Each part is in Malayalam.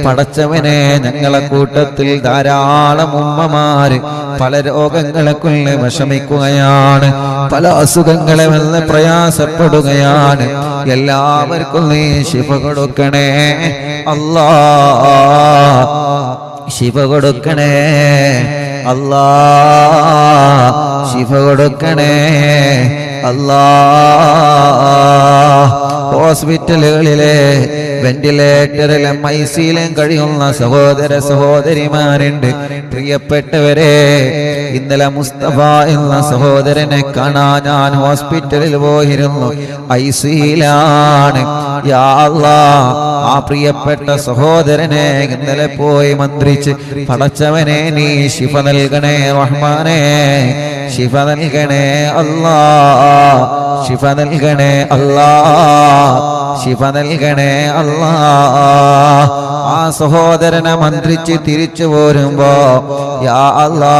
പടച്ചവനെ ഞങ്ങളെ കൂട്ടത്തിൽ ധാരാളം ഉമ്മമാര് പല രോഗങ്ങളെ കൊണ്ട് വിഷമിക്കുകയാണ്, പല അസുഖങ്ങളെ വന്ന് പ്രയാസപ്പെടുകയാണ്. എല്ലാവർക്കും നീ ശിഫ കൊടുക്കണേ അല്ലാ, ശിഫ കൊടുക്കണേ അല്ലാ, ശിഫ കൊടുക്കണേ അല്ലാ. ഹോസ്പിറ്റലുകളിലെ വെന്റിലേറ്ററിലും ഐസിയിലും കഴിയുന്ന സഹോദര സഹോദരിമാരുണ്ട്. പ്രിയപ്പെട്ടവരെ, ഇന്നലെ മുസ്തഫ എന്ന സഹോദരനെ കാണാൻ ഞാൻ ഹോസ്പിറ്റലിൽ പോയിരുന്നു, ഐസിയിലാണ്. യാ അല്ലാഹ്, ആ പ്രിയപ്പെട്ട സഹോദരനെ ഇന്നലെ പോയി മന്ത്രിച്ച്, പടച്ചവനെ നീ ശിഫ നൽകണേ റഹ്മാനേ, ശിഫ നൽകണേ അല്ലാ, ശിഫ നൽകണേ അല്ലാ, ശിഫ നൽകണേ അല്ലാ. ആ സഹോദരനെ മന്ത്രിച്ച് തിരിച്ചു പോരുമ്പോ യാ അല്ലാ,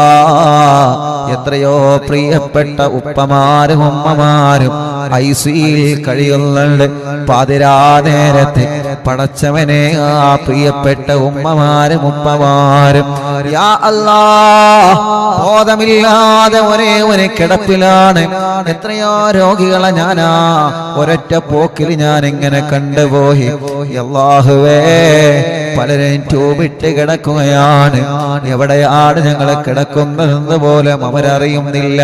എത്രയോ പ്രിയപ്പെട്ട ഉപ്പമാരും ഉമ്മമാരും ഐസിയിൽ കഴിയുന്നുണ്ട്. പാതിരാ നേരത്തെ പടച്ചവനെ ആ പ്രിയപ്പെട്ട ഉമ്മമാരും ഉപ്പമാരും യാ അല്ലാ ബോധമില്ലാതെ ഒരേ കിടപ്പിലാണ്. എത്രയോ രോഗികളെ ഞാനാ ഒരൊറ്റ പോക്കിൽ ഞാൻ ഇങ്ങനെ കണ്ടുപോയി. അല്ലാഹുവേ, പലരും ട്യൂബിട്ട് കിടക്കുകയാണ്. എവിടെയാണ് ഞങ്ങളെ കിടക്കുന്നതെന്ന് പോലും അവരറിയുന്നില്ല,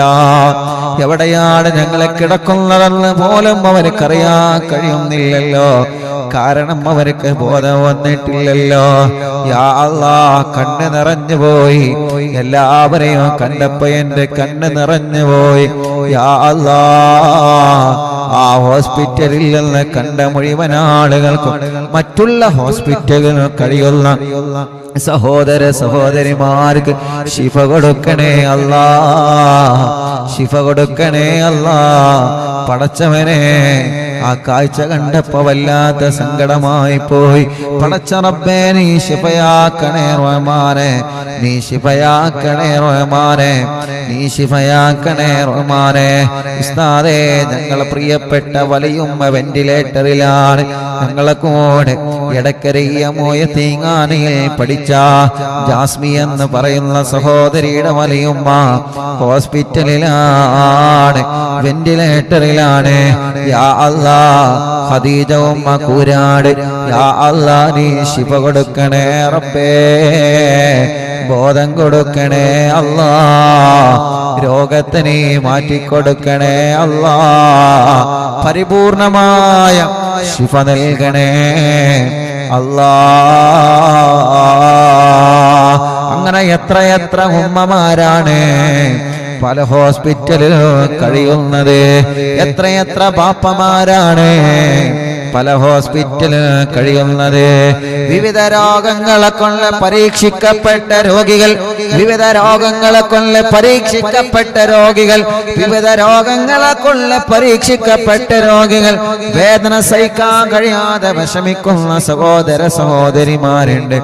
എവിടെയാണ് ഞങ്ങളെ കിടക്കുന്നതെന്ന് പോലും അവർക്കറിയാൻ കഴിയുന്നില്ലല്ലോ. കാരണം അവർക്ക് ബോധം വന്നിട്ടില്ലല്ലോ. യാ അല്ലാഹ്, കണ്ണ് നിറഞ്ഞു പോയി. എല്ലാവരെയും കണ്ടപ്പോ എന്റെ കണ്ണ് നിറഞ്ഞു പോയി. യാ അല്ലാഹ്, ആ ഹോസ്പിറ്റലിൽ നിന്ന് കണ്ട മുഴുവൻ ആളുകൾക്കും മറ്റുള്ള ഹോസ്പിറ്റലുകളിൽ കഴിയുന്ന സഹോദര സഹോദരിമാർക്ക് ശിഫ കൊടുക്കണേ അല്ലാ, ശിഫ കൊടുക്കണേ അല്ലാ. പടച്ചവനെ, ആ കാഴ്ച കണ്ടപ്പോ വല്ലാത്ത സങ്കടമായി പോയി. പടച്ച റബ്ബേ, നീ ശിഫയാക്കണേ റഹ്മാനെ, നീ ശിഫയാക്കണേ റഹ്മാനെ, നീ ശിഫയാക്കണേ റഹ്മാനെ. ഉസ്താദേ, ഞങ്ങളെ പ്രിയപ്പെട്ട വലിയുമ്മ വെന്റിലേറ്ററിലാണ്. ഞങ്ങളെ കൂടെ എടക്കരയ്യ മോയ തീങ്ങാനയിൽ പഠിച്ച ജാസ്മി എന്ന് പറയുന്ന സഹോദരിയുടെ വലിയുമ്മ ഹോസ്പിറ്റലിലാണ്, വെന്റിലേറ്ററിലാണ്. യാ അല്ലാഹ്, ഖദീജ ഉമ്മ കൂരാട്, യാ അല്ലാഹ്, നീ ശിഫ കൊടുക്കണേ റബ്ബേ, ബോധം കൊടുക്കണേ അല്ലാ, രോഗത്തെ നീ മാറ്റിക്കൊടുക്കണേ അല്ലാ, പരിപൂർണമായ ശിഫ നൽകണേ അല്ലാ. അങ്ങനെ എത്ര ഉമ്മമാരാണ് പല ഹോസ്പിറ്റലിലും കഴിയുന്നത്, എത്ര ബാപ്പമാരാണ് പല ഹോസ്പിറ്റലിൽ കഴിയുന്നത്. വിവിധ രോഗങ്ങളെ കൊണ്ട് പരീക്ഷിക്കപ്പെട്ട രോഗികൾ, വിവിധ രോഗങ്ങളെ കൊണ്ട് പരീക്ഷിക്കപ്പെട്ട രോഗികൾ, വിവിധ രോഗങ്ങളെ കൊണ്ട് പരീക്ഷിക്കപ്പെട്ട രോഗികൾ, വേദന സഹിക്കാൻ കഴിയാതെ വിഷമിക്കുന്ന സഹോദര സഹോദരിമാരുണ്ട്.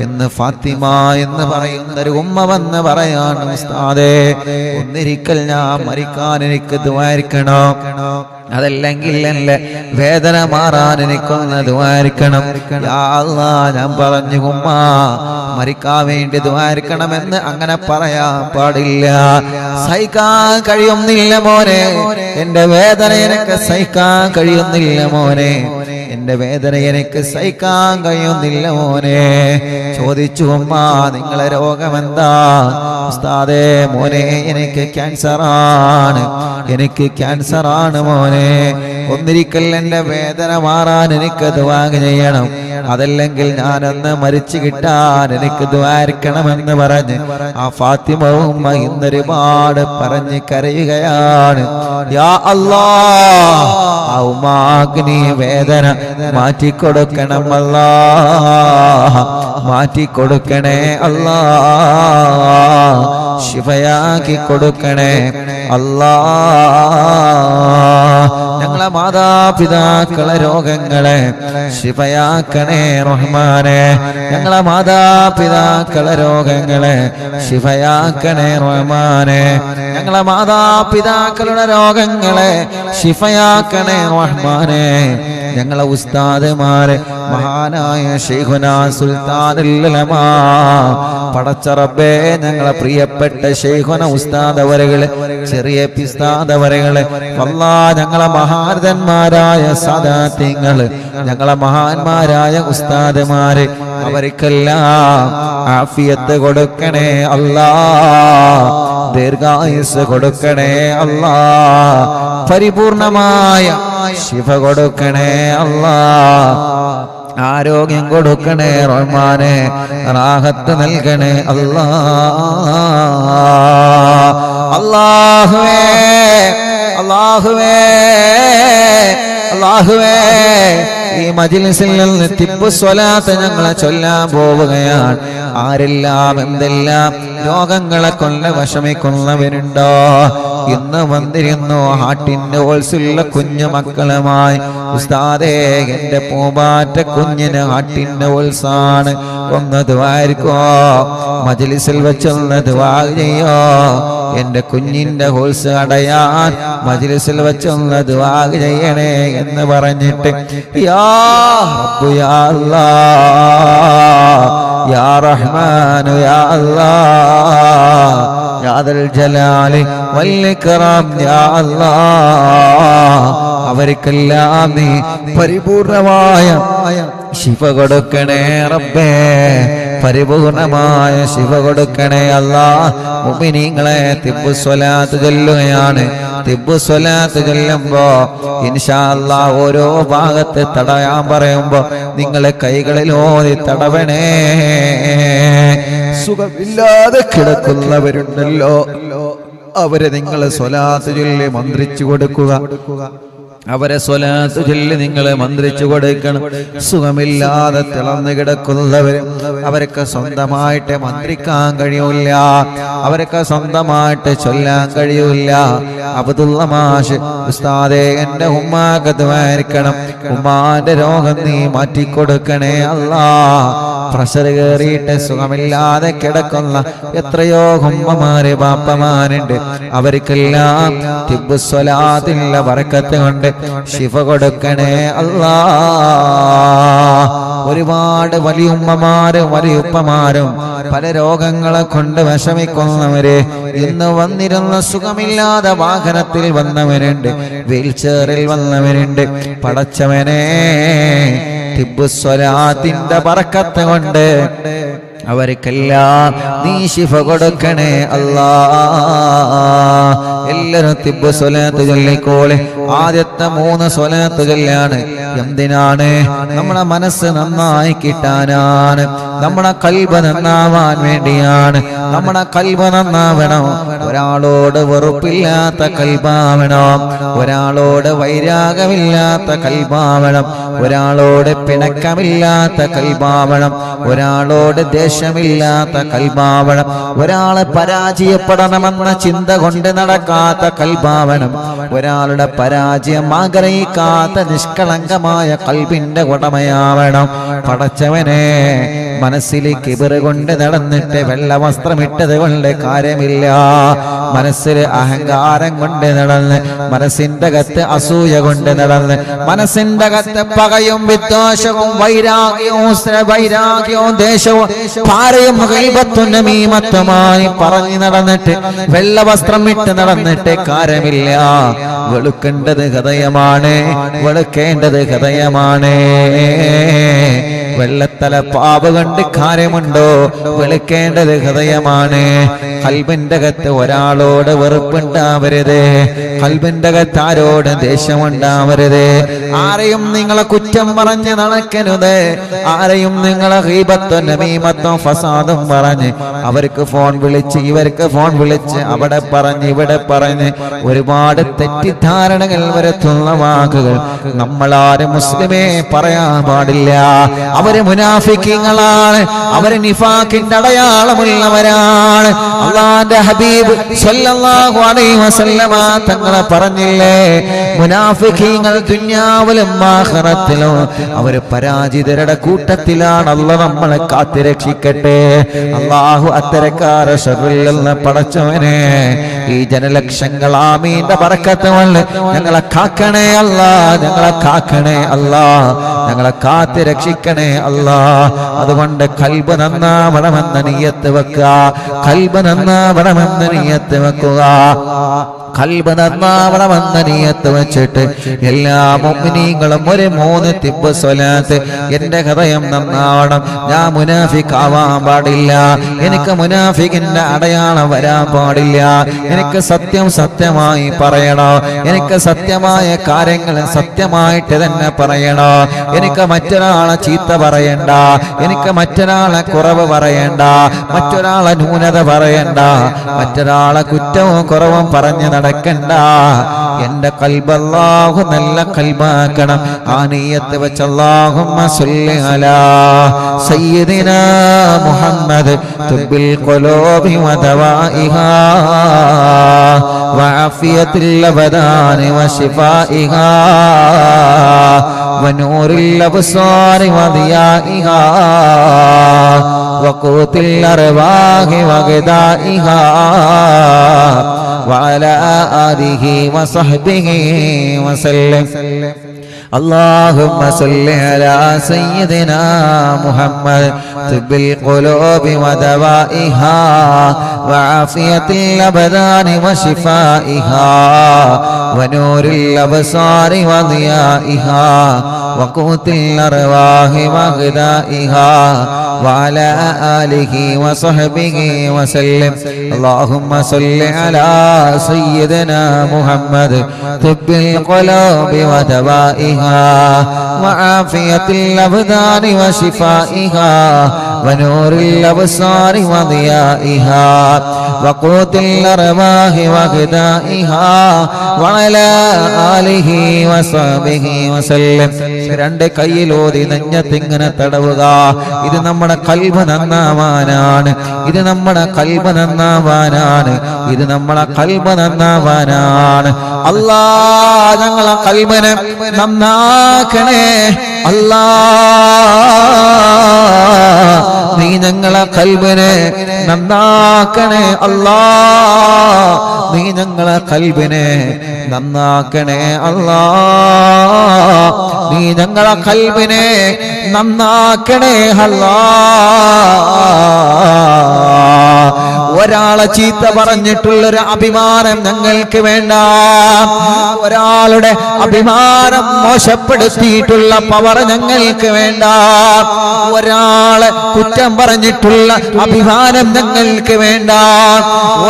ഇന്ന് ഫാത്തിമ എന്ന് പറയുന്ന ഒരു ഉമ്മ വന്ന് പറയാണ്, ഉസ്താദേ, ഒന്നിരിക്കൽ ഞാൻ മരിക്കാൻ എനിക്ക് ദുആയിരിക്കണം, അതല്ലെങ്കിൽ എന്റെ വേദന മാറാൻ എനിക്കൊന്ന് ദുആയിരിക്കണം. യാ അല്ലാഹ്, ഞാൻ പറഞ്ഞു ഉമ്മ മരിക്കാൻ വേണ്ടി ദുആയിരിക്കണമെന്ന് അങ്ങനെ പറയാൻ പാടില്ല. സഹിക്കാൻ കഴിയുന്നില്ല മോനെ, എന്റെ വേദന എനിക്ക് സഹിക്കാൻ കഴിയുന്നില്ല മോനെ, എന്റെ വേദന എനിക്ക് സഹിക്കാൻ കഴിയുന്നില്ല മോനെ. ചോദിച്ചു, ഉമ്മ നിങ്ങളെ രോഗമെന്താ? ഉസ്താദേ, മോനെ എനിക്ക് ക്യാൻസറാണ്, എനിക്ക് ക്യാൻസറാണ് മോനെ. ഒന്നിരിക്കൽ എന്റെ വേദന മാറാൻ എനിക്ക് ദുആ ചെയ്യണം, അതല്ലെങ്കിൽ ഞാനൊന്ന് മരിച്ചു കിട്ടാൻ എനിക്ക് ദുആയിരിക്കണമെന്ന് പറഞ്ഞ് ആ ഫാത്തിമ ഉമ്മ ഇന്നൊരുപാട് പറഞ്ഞ് കരയുകയാണ്. യാ അല്ലാഹ്, ആ ഉമ്മാക്ക് നീ വേദന മാറ്റിക്കൊടുക്കണം അല്ലാഹ്, മാറ്റിക്കൊടുക്കണേ അല്ലാഹ്, ശിഫയാക്കി കൊടുക്കണേ അല്ലാഹ്. ഞങ്ങളെ മാതാപിതാക്കളെ രോഗങ്ങളെ ശിഫയാക്കണേ റഹ്മാനെ, ഞങ്ങളെ മാതാപിതാക്കളെ രോഗങ്ങളെ ശിഫയാക്കണേ റഹ്മാനെ, ഞങ്ങളെ മാതാപിതാക്കളുടെ രോഗങ്ങളെ ശിഫയാക്കണേ റഹ്മാനെ. ഞങ്ങളെ ഉസ്താദുമാരെ മഹാനായ ശൈഖുനാ സുൽത്താനുൽ ഉലമാ പടച്ച റബ്ബേ ഞങ്ങളെ പ്രിയപ്പെട്ട ശൈഖുന ഉസ്താദ് അവരുകളെ ചെറിയ ഉസ്താദ് അവരുകളെ അല്ലാഹ് ഞങ്ങളെ മഹാരഥന്മാരായ സാദാത്യങ്ങള് ഞങ്ങളെ മഹാന്മാരായ ഉസ്താദുമാര് അവർക്കെല്ലാം ആഫിയത്ത് കൊടുക്കണേ അല്ലാഹ്, ദീർഘായുസ് കൊടുക്കണേ അല്ലാഹ്, പരിപൂർണമായ ശിഫ കൊടുക്കണേ അല്ലാഹ്, ആരോഗ്യം കൊടുക്കണേ റഹ്മാനെ, റാഹത്ത് നൽകണേ അല്ലാഹ്. അല്ലാഹുവേ അല്ലാഹുവേ അല്ലാഹുവേ ഈ മജ്‌ലിസിൽ നിന്ന് തിബ്ബു സ്വലാത്ത് ഞങ്ങളെ ചൊല്ലാൻ പോവുകയാണ്. ആരെല്ലാം എന്തെല്ലാം രോഗങ്ങളെ കൊണ്ട് വിഷമിക്കുന്നവരുണ്ടോ ഇന്ന് വന്നിരുന്നു ഹാർട്ടിന്റെ ഹോൾസുള്ള കുഞ്ഞു മക്കളുമായി. ഉസ്താദേ എന്റെ പൂമ്പാറ്റ കുഞ്ഞിന് ഹാർട്ടിന്റെ ഹോൾസാണ്, ഒന്ന് ദുആയിരിക്കോ, മജ്‌ലിസിൽ വെച്ചൊന്ന് ദുആ ചെയ്യോ, എന്റെ കുഞ്ഞിന്റെ ഹോൾസ് അടയാൻ മജ്‌ലിസിൽ വെച്ചൊന്ന് ദുആ ചെയ്യണേ എന്ന് പറഞ്ഞിട്ട് യാ റബ്ബ് യാ അല്ലാഹ് യാ റഹ്മാൻ യാ അല്ലാഹ് യാ ദൽ ജലാലി വൽ ഇക്റാം യാ അല്ലാഹ് അവർക്കെല്ലാം നീ പരിപൂർണമായ ശിഫ കൊടുക്കണേ റബ്ബേ, പരിപൂർണമായ ശിഫ കൊടുക്കണേ അല്ലാഹ്. മുഅ്മിനീങ്ങളെ തിബ്ബു സ്വലാത്ത് ചൊല്ലുകയാണ്. തിബ്ബു സ്വലാത്ത് ചൊല്ലുമ്പോ ഇൻഷാ അല്ലാഹ് ഓരോ ഭാഗത്ത് തടയാൻ പറയുമ്പോ നിങ്ങളെ കൈകളിൽ ഓതി തടവണേ. സുഖമില്ലാതെ കിടക്കുന്നവരുണ്ടല്ലോ അവരെ നിങ്ങൾ സ്വലാത്ത് ചൊല്ലി മന്ത്രിച്ചു കൊടുക്കുക, അവരെ സ്വലാത്ത് ചൊല്ലി നിങ്ങൾ മന്ത്രിച്ചു കൊടുക്കണം. സുഖമില്ലാതെ തിളർന്നു കിടക്കുന്നവരും അവർക്ക് സ്വന്തമായിട്ട് മന്ത്രിക്കാൻ കഴിയൂല, അവർക്ക് സ്വന്തമായിട്ട് ചൊല്ലാൻ കഴിയൂല. അബ്ദുള്ള മാഷ് ഉസ്താദേ എന്റെ ഉമ്മാക്ക് ദുആയിരിക്കണം, ഉമ്മാന്റെ രോഗം നീ മാറ്റിക്കൊടുക്കണേ അല്ലാഹ്. പ്രഷർ കയറിയിട്ട് സുഖമില്ലാതെ കിടക്കുന്ന എത്രയോ ഉമ്മമാര് ബാപ്പമാരുണ്ട്, അവർക്കെല്ലാം തിബ്ബു സ്വലാത്തിന്റെ ബറക്കത്ത് കൊണ്ട് ശിഫ കൊടുക്കണേ അല്ലാഹ്. ഒരുപാട് വലിയ ഉമ്മമാരും വലിയ ഉപ്പമാരും പല രോഗങ്ങളെ കൊണ്ട് വിഷമിക്കുന്നവര് ഇന്ന് വന്നിരുന്ന സുഖമില്ലാതെ വാഹനത്തിൽ വന്നവരുണ്ട്, വീൽ ചെയറിൽ വന്നവരുണ്ട്. പടച്ചവനെ തിബ്ബു സ്വലാത്തിന്റെ ബറക്കത്ത് കൊണ്ട് അവർക്കെല്ലാം നീ ശിഫ കൊടുക്കണേ അല്ലാഹ്. എല്ലാവരും തിബ്ബു സ്വലാത്ത് ചൊല്ലിക്കോളെ. ആദ്യത്തെ 3 സ്വലാത്ത് ചൊല്ലാണ്. എന്തിനാണ്? നമ്മുടെ മനസ്സ് നന്നായി കിട്ടാനാണ്, നമ്മുടെ കൽബ് നന്നാവാൻ വേണ്ടിയാണ്. നമ്മുടെ കൽബ് നന്നാവണം, ഒരാളോട് വെറുപ്പില്ലാത്ത കൽബാവണം, ഒരാളോട് വൈരാഗമില്ലാത്ത കൽബാവണം, ഒരാളോട് പിണക്കമില്ലാത്ത കൽബാവണം, ഒരാളോട് ദേഷ്യമില്ലാത്ത കൽബാവണം, ഒരാളെ പരാജയപ്പെടണമെന്ന ചിന്ത കൊണ്ട് നടക്കാത്ത കൽബാവണം, ഒരാളുടെ പരാജയം ആഗ്രഹിക്കാത്ത നിഷ്കളങ്കമായ കൽബിന്റെ ഉടമയാവണം. പടച്ചവനെ മനസ്സിൽ കിബറ് കൊണ്ട് നടന്നിട്ട് വെള്ള വസ്ത്രമിട്ടത് കൊണ്ട് കാര്യമില്ല, മനസ്സിൽ അഹങ്കാരം കൊണ്ട് നടന്ന്, മനസ്സിന്റെ അകത്ത് അസൂയ കൊണ്ട് നടന്ന്, മനസ്സിന്റെ അകത്ത് പകയും വിദ്വേഷവും വൈരാഗ്യവും ദേശവും പാരയും ഗീബത്തും നമീമത്തുമായി പറഞ്ഞു നടന്നിട്ട് വെള്ള വസ്ത്രം ഇട്ട് നടന്നിട്ട് കാര്യമില്ല. വെളുക്കേണ്ടത് ഹൃദയമാണ്, വെളുക്കേണ്ടത് ഹൃദയമാണ്. വെള്ളത്തല പാപ് കണ്ട് കാര്യമുണ്ടോ? വെളുക്കേണ്ടത് ഹൃദയമാണ്. കൽബിന്റെ അകത്ത് ഒരാളോട് വെറുപ്പുണ്ടാവരുത്, കൽബിന്റെ അകത്ത് ആരോട് ദേഷ്യമുണ്ടാവരുത്. ആരെയും നിങ്ങളെ കുറ്റം പറഞ്ഞ് നടക്കരുത്, ആരെയും നിങ്ങളെ ഗീബത്തും നമീമത്തും ഫസാദും പറഞ്ഞ് അവർക്ക് ഫോൺ വിളിച്ച് ഇവർക്ക് ഫോൺ വിളിച്ച് അവിടെ പറഞ്ഞ് ഇവിടെ പറഞ്ഞ് ഒരുപാട് തെറ്റിദ്ധാരണകൾ വരുത്തുന്ന വാക്കുകൾ നമ്മളാരും മുസ്ലിമേ പറയാൻ പാടില്ല. അവര് മുനാഫിക്കീങ്ങളാണ്, അവര് നിഫാഖിന്റെ അടയാളമുള്ളവരാണ്. അല്ലാഹുവിന്റെ ഹബീബ് സ്വല്ലല്ലാഹു അലൈഹി വസല്ലമ തങ്ങളെ പറഞ്ഞില്ലേ, മുനാഫിക്കീങ്ങൾ ദുനിയാവിലും ആഖിറത്തിലും അവര് പരാജിതരുടെ കൂട്ടത്തിലാണ്. അല്ലാഹു നമ്മളെ കാത്തുരക്ഷിക്കട്ടെ. അല്ലാഹു അത്തരക്കാരെ ശർറിൽ നിന്ന് പടച്ചവനെ ഈ ജനലക്ഷങ്ങൾ ആമീന്റെ ബറക്കത്ത് കൊണ്ട് ഞങ്ങളെ കാക്കണേ അല്ലാ, ഞങ്ങളെ കാക്കണേ അല്ലാ, ഞങ്ങളെ കാത്ത് രക്ഷിക്കണേ അല്ലാ. അതുകൊണ്ട് ഖൽബ് നന്നാവണമെന്ന നിയ്യത്ത് വെക്കുക, ഖൽബ് നന്നാവണമെന്ന നിയ്യത്ത് വെക്കുക, ഖൽബ് നന്നാവണമെന്ന നിയ്യത്ത് വെച്ചിട്ട് എല്ലാ മുഅ്മിനീങ്ങളും ഒരു 3 തിബ്ബ് സ്വലാത്ത്. എന്റെ ഹൃദയം നന്നാവണം, ഞാൻ മുനാഫിഖ് ആവാൻ പാടില്ല, എനിക്ക് മുനാഫിഖിന്റെ അടയാളം വരാൻ പാടില്ല, എനിക്ക് സത്യം സത്യമായി പറയണോ, എനിക്ക് സത്യമായ കാര്യങ്ങൾ സത്യമായിട്ട് തന്നെ പറയണോ, എനിക്ക് മറ്റൊരാളെ ചീത്ത പറയണ്ട, എനിക്ക് മറ്റൊരാളെ കുറവ് പറയണ്ട, മറ്റൊരാളെ ന്യൂനത പറയണ്ട, മറ്റൊരാളെ കുറ്റവും കുറവും പറഞ്ഞു നടക്കണ്ട. എന്റെ ഖൽബ് അല്ലാഹു നല്ല ഖൽബാക്കണം. ആ നിയ്യത്ത് വെച്ച് അല്ലാഹുമ്മ സ്വല്ലി അലാ സയ്യിദിനാ മുഹമ്മദ് തുബ്ബിൽ ഖുലൂബി വദവാഇഹാ വഅഫിയത്തിൽ അബദാനി വശിഫാഇഹാ വനൂറിൽ അബ്സാരി വദിയാഇഹാ വഖൂത്തിൽ അർവാഹി വഗദാഇഹാ وعلى آله وصحبه وسلم. اللهم صل على سيدنا محمد طب القلوب ودوائها وعافية الأبدان وشفائها ونور الأبصار وضيائها وقوت الأرواح وغذائها وعلى آله وصحبه وسلم. اللهم صل على سيدنا محمد طب القلوب ودوائها وعافية الأبدان وشفائها ونور الأبصار وضيائها وقوت الأرواح وغذائها وعلى آله وصحبه وسلم. രണ്ട് കൈയിലോതി നെഞ്ഞത്തിങ്ങനെ തടവുക. ഇത് നമ്മുടെ ഖൽബ് നന്നാവാനാണ്, ഇത് നമ്മുടെ ഖൽബ് നന്നാവാനാണ്, ഇത് നമ്മുടെ ഖൽബ് നന്നാവാനാണ്. അല്ലാ, ഞങ്ങളെ ഖൽബിനെ നന്നാക്കണേ അല്ലാ, നീ ഞങ്ങളെ ഖൽബിനെ നന്നാക്കണേ അല്ലാ, നീ ഞങ്ങളെ ഖൽബിനെ നന്നാക്കണേ അല്ലാ, നീ ഞങ്ങളെ ഖൽബിനെ നന്നാക്കണേ അല്ലാ. ഒരാളെ ചീത്ത പറഞ്ഞിട്ടുള്ളൊരു അഭിമാനം ഞങ്ങൾക്ക് വേണ്ട, ഒരാളുടെ അഭിമാനം മോശപ്പെടുത്തിയിട്ടുള്ള പവർ ഞങ്ങൾക്ക് വേണ്ട, ഒരാളെ കുറ്റം പറഞ്ഞിട്ടുള്ള അഭിമാനം ഞങ്ങൾക്ക് വേണ്ട,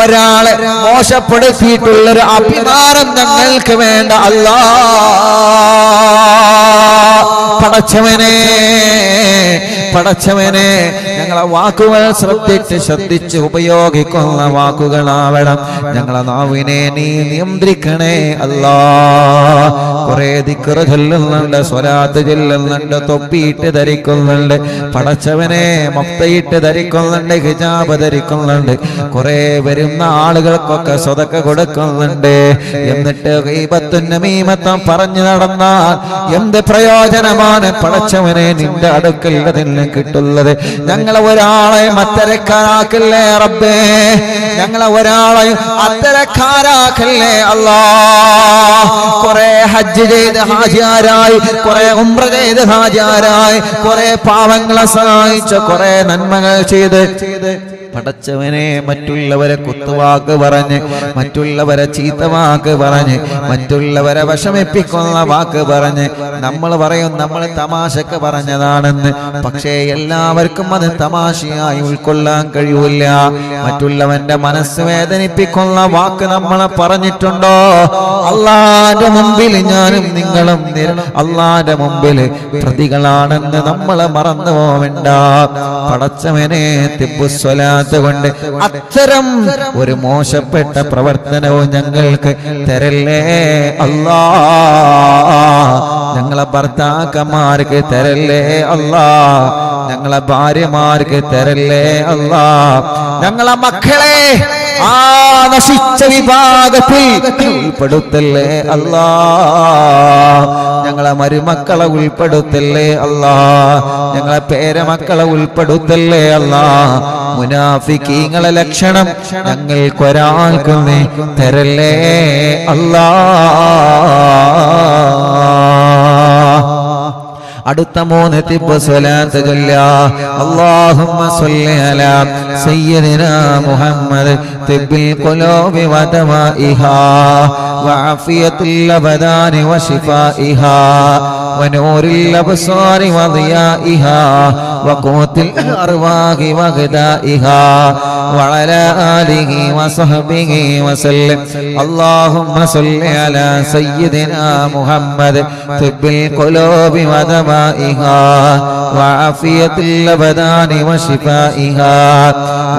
ഒരാളെ മോശപ്പെടുത്തിയിട്ടുള്ളൊരു അഭിമാനം ഞങ്ങൾക്ക് വേണ്ട. അല്ലാ, പടച്ചവനെ പടച്ചവനെ ഞങ്ങളെ വാക്കുകൾ ശ്രദ്ധിച്ച് ഉപയോഗിക്കുന്ന വാക്കുകളാവണം. ഞങ്ങളെ നാവിനെ നീ നിയന്ത്രിക്കണേ അല്ലാ. കുറെ ദിക്ർ ചൊല്ലുന്നുണ്ട്, സ്വലാത്ത് ചൊല്ലുന്നുണ്ട്, തൊപ്പിയിട്ട് ധരിക്കുന്നുണ്ട്, പടച്ചവനെ മഫ്തയിട്ട് ധരിക്കുന്നുണ്ട്, ഹിജാബ് ധരിക്കുന്നുണ്ട്, കുറെ വരുന്ന ആളുകൾക്കൊക്കെ സ്വതക്ക കൊടുക്കുന്നുണ്ട്. എന്നിട്ട് ഗീബത്തും നമീമത്തും പറഞ്ഞു നടന്നാൽ എന്ത് പ്രയോജനമാണ് പടച്ചവനെ നിന്റെ അടുക്കൽ അതിന് കിട്ടുള്ളത്? ഞങ്ങളെ ഒരാളെ അത്തരക്കാരാക്കല്ലേ റബ്ബേ, ഞങ്ങളെ ഒരാളെ അത്തരക്കാരാക്കല്ലേ അല്ലാ. കുറെ ഹജ്ജ് ചെയ്ത് ഹാജിയാരായി, കുറെ ഉംറ ചെയ്ത് ഹാജിയാരായി, കുറെ പാവങ്ങളെ സഹായിച്ച്, കുറെ നന്മകൾ ചെയ്ത് പടച്ചവനെ മറ്റുള്ളവരെ കുത്തുവാക്ക് പറഞ്ഞ്, മറ്റുള്ളവരെ ചീത്തവാക്ക് പറഞ്ഞ്, മറ്റുള്ളവരെ വിഷമിപ്പിക്കുന്ന വാക്ക് പറഞ്ഞ് നമ്മൾ പറയും നമ്മൾ തമാശക്ക് പറഞ്ഞതാണെന്ന്. പക്ഷേ എല്ലാവർക്കും അത് തമാശയായി ഉൾക്കൊള്ളാൻ കഴിയൂല. മറ്റുള്ളവന്റെ മനസ്സ് വേദനിപ്പിക്കുന്ന വാക്ക് നമ്മളെ പറഞ്ഞിട്ടുണ്ടോ? അള്ളാന്റെ മുമ്പിൽ ഞാനും നിങ്ങളും അള്ളാന്റെ മുമ്പിൽ പ്രതികളാണെന്ന് നമ്മളെ മറന്നു പോവണ്ട. പടച്ചവനെ തിബ്ബുസ്വലാത്ത് കൊണ്ട് അത്തരം ഒരു മോശപ്പെട്ട പ്രവർത്തനവും ഞങ്ങൾക്ക് തരല്ലേ അല്ലാ. ഞങ്ങളെ ഭർത്താക്കന്മാർക്ക് തരല്ലേ അല്ലാ, ഞങ്ങളെ ഭാര്യമാർക്ക് തരല്ലേ അല്ലാ, ഞങ്ങളെ മക്കളെ ആ നശിച്ച വിഭാഗത്തിൽ ഉൾപ്പെടുത്തല്ലേ അല്ലാ. ഞങ്ങളെ മരുമക്കളെ ഉൾപ്പെടുത്തല്ലേ അല്ലാ. ഞങ്ങളെ പേരമക്കളെ ഉൾപ്പെടുത്തല്ലേ അല്ലാ. മുനാഫിക്കീങ്ങളെ ലക്ഷണം ഞങ്ങൾക്കൊരാൾക്കും നീ തരല്ലേ അല്ലാ. അടുത്ത 3 തിബ്ബ് സ്വലാത്ത് ചൊല്ലുക. അല്ലാഹുമ്മ സ്വല്ലി അലാ സയ്യിദിനാ മുഹമ്മദ് തിബ്ബിൽ ഖുലൂബി വദവാഇഹാ വഅഫിയത്തുൽ അബദാനി വശിഫാഇഹാ വനൂറിൽ അബ്സാരി വദിയാഇഹാ വഖൂത്തിൽ അർവാഹി വഗദാഇഹാ വഅലാ ആലിഹി വസഹ്ബിഹി വസല്ലം. അല്ലാഹുമ്മ സ്വല്ലി അലാ സയ്യിദിനാ മുഹമ്മദ് തിബ്ബിൽ ഖുലൂബി വദവാഇഹാ വഅഫിയത്തുൽ അബദാനി വശിഫാഇഹാ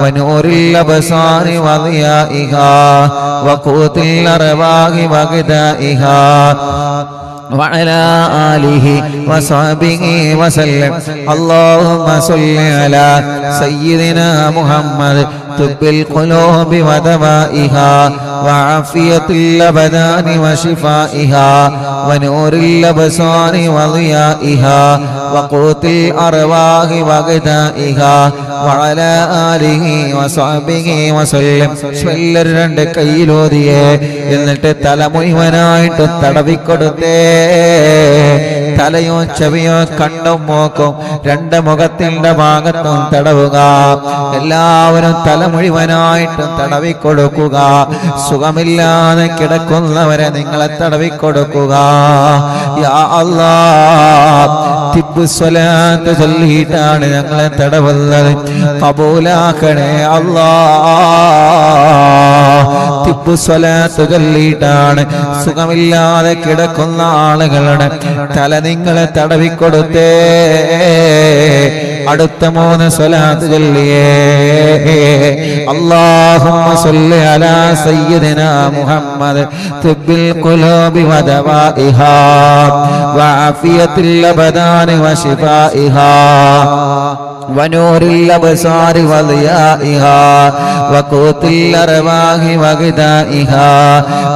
വനൂറിൽ അബ്സാരി വദിയാഇഹാ വഖൂത്തിൽ അർവാഹി വഗദാഇഹാ وعلى آله وصحبه وسلم. اللهم صل على سيدنا محمد طب القلوب ودوائها وعافية الأبدان وشفائها ونور الأبصار وضيائها وقوت الأرواح وغذائها وعلى آله وصحبه وسلم. രണ്ട് കൈയിലോതിയേ എന്നിട്ട് തല മുഴുവനായിട്ട് തടവിക്കൊടുത്തേ. തലയോ ചെവിയോ കണ്ണും മൂക്കും 2 മുഖത്തിന്റെ ഭാഗത്തും തടവുക. എല്ലാവരും തല മുഴുവനായിട്ടും തടവിക്കൊടുക്കുക. സുഖമില്ലാതെ കിടക്കുന്നവരെ നിങ്ങളെ തടവിക്കൊടുക്കുക. യാ അല്ലാഹ്, തിബ്ബ് സ്വലാത്ത് ചൊല്ലിയിട്ടാണ് ഞങ്ങളെ തടവുന്നത്. കബൂലാക്കണേ അല്ലാഹ്. തിബ്ബ് സ്വലാത്ത് ചൊല്ലിയിട്ടാണ് സുഖമില്ലാതെ കിടക്കുന്ന ആളുകളുടെ തല നിങ്ങളെ തടവിക്കൊടുത്തേ. അടുത്ത 3 സ്വലാത്ത് ചൊല്ലിയേ. അല്ലാഹുമ്മ സ്വല്ലി അലാ സയ്യിദിനാ മുഹമ്മദ് തിബ്ബിൽ ഖുലൂബി വദവാഇഹാ വഅഫിയത്തുൽ അബദാനി വശിഫാഇഹാ ونور الأبصار وضيائها وقوت الأرواح وغذائها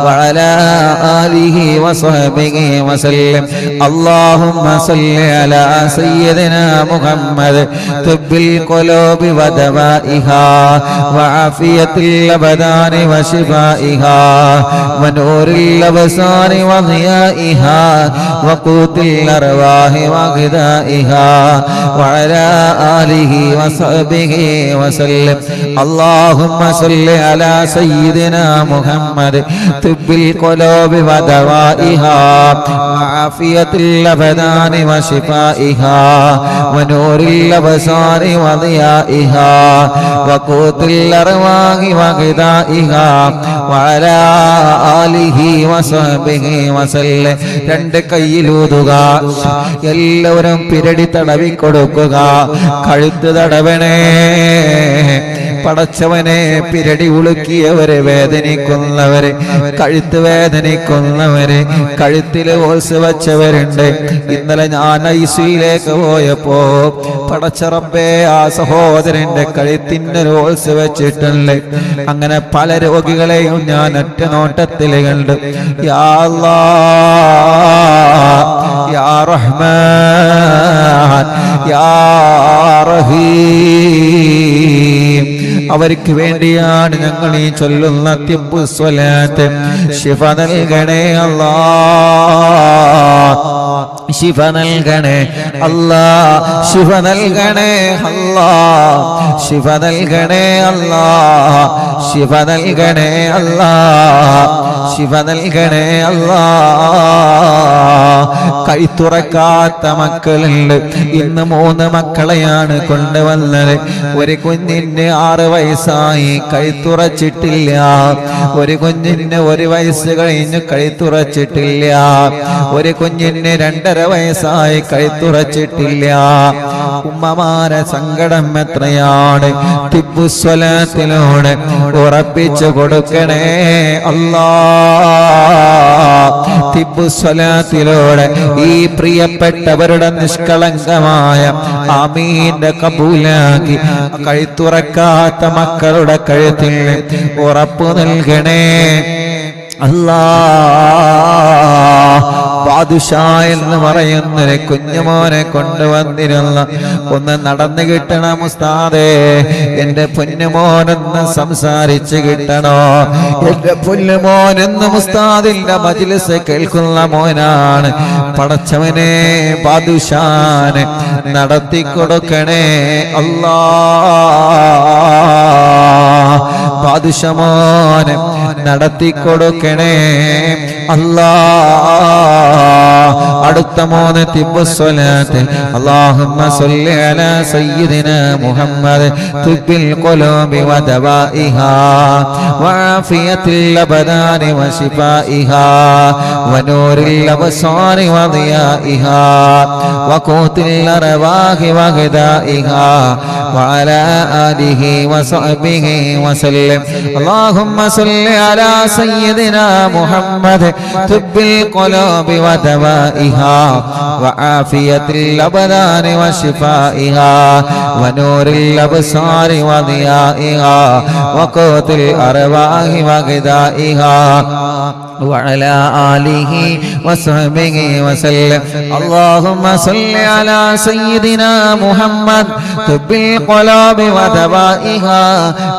وعلى آله وصحبه وسلم. اللهم صل على سيدنا محمد طب القلوب ودوائها وعافية الأبدان وشفائها ونور الأبصار وضيائها وقوت الأرواح وغذائها وعلى آله وصحبه وسلم. اللهم صل على سيدنا محمد طب القلوب ودوائها وعافية الأبدان وشفائها ونور الأبصار وضيائها وقوت الأرواح وغذائها وعلى آله وصحبه وسلم. 2 കൈയിലൂതുക. എല്ലാവരും പിരടി തടവിക്കൊടുക്കുക. കഴുത്ത് തടവണേ. പടച്ചവനെ, പിരടി ഉളുക്കിയവരെ, വേദനിക്കുന്നവരെ, കഴുത്ത് വേദനിക്കുന്നവരെ, കഴുത്തില് ഹോൾസ് വച്ചവരുണ്ട്. ഇന്നലെ ഞാൻ ഐസിയിലേക്ക് പോയപ്പോ പടച്ചറബേ, ആ സഹോദരന്റെ കഴുത്തിന് ഹോൾസ് വെച്ചിട്ടുണ്ട്. അങ്ങനെ പല രോഗികളെയും ഞാൻ ഒറ്റ നോട്ടത്തിൽ കണ്ടു. യാ അല്ലാഹ്, യാ റഹ്മാൻ, യാ റഹീം, അവർക്ക് വേണ്ടിയാണ് ഞങ്ങൾ ഈ ചൊല്ലുന്ന തിബ്ബ് സ്വലാത്ത്. ശിഫ നൽകണേ അല്ലാഹ്, ശിഫ നൽകണേ അല്ലാഹ്, ശിഫ നൽകണേ അല്ലാഹ്, ശിഫ നൽകണേ അല്ലാഹ്, ശിഫ നൽകണേ അല്ലാഹ്, ശിഫ നൽകണേ അല്ലാഹ്. കൈത്തുറക്കാത്ത മക്കളുണ്ട്. ഇന്ന് 3 മക്കളെയാണ് കൊണ്ടുവന്നത്. ഒരു കുഞ്ഞിന് 6 വയസ്സായി, കൈത്തുറച്ചിട്ടില്ല. ഒരു കുഞ്ഞിന് 1 വയസ്സ് കഴിഞ്ഞ് കൈത്തുറച്ചിട്ടില്ല. ഒരു കുഞ്ഞിന് 2.5 വയസ്സായി, കൈത്തുറച്ചിട്ടില്ല. ഉമ്മമാരെ സങ്കടം എത്രയാണ്. തിബ്ബ് സ്വലാത്തിലൂടെ ഉറപ്പിച്ചു കൊടുക്കണേ അല്ലാഹ്. തിബ്ബു സ്വലാത്തിലൂടെ ഈ പ്രിയപ്പെട്ടവരുടെ നിഷ്കളങ്കമായ ആമീന്റെ കബൂലാക്കി കഴുത്തുറക്കാത്ത മക്കളുടെ കഴുത്തിൽ ഉറപ്പു നൽകണേ അല്ലാ. ബാദുഷാ എന്ന് പറയുന്നൊരു കുഞ്ഞുമോനെ കൊണ്ടുവന്നിരുന്ന ഒന്ന് നടന്നു കിട്ടണം ഉസ്താദേ. എന്റെ പൊന്നുമോനൊന്ന് സംസാരിച്ച് കിട്ടണോ. എന്റെ പൊന്നുമോനെന്നും ഉസ്താദിന്റെ മജ്‌ലിസ് കേൾക്കുന്ന മോനാണ്. പടച്ചവനെ ബാദുഷാനെ നടത്തിക്കൊടുക്കണേ അല്ലാ. ബാദുഷമോനെ നടത്തിക്കൊടുക്കണേ അല്ലാ. അടുത്ത 3 തിബ്ബു സ്വലാത്ത്. അല്ലാഹുമ്മ സ്വല്ലി അലാ സയ്യിദിനാ മുഹമ്മദ് തിബ്ബിൽ ഖുലൂബി വദവാഇഹാ വആഫിയത്തിൽ അബ്ദാനി വശിഫാഇഹാ വനൂരിൽ അബ്സാരി വദിയാഇഹാ വഖൂത്തിൽ അർവാഹി വഗദാഇഹാ വഅലാ ആലിഹി വസഹ്ബിഹി വസല്ലം. അല്ലാഹുമ്മ സ്വല്ലി അലാ സയ്യിദിനാ മുഹമ്മദ് തിബ്ബിൽ ഖുലൂബി വദവാഇഹാ വആഫിയത്തിൽ അബ്ദാനി വശിഫാഇഹാ വനൂരിൽ അബ്സാരി വദിയാഇഹാ വഖൂത്തിൽ അർവാഹി വഗദാഇഹാ وعلى آله وصحبه وسلم. اللهم صل على سيدنا محمد طب القلوب ودوائها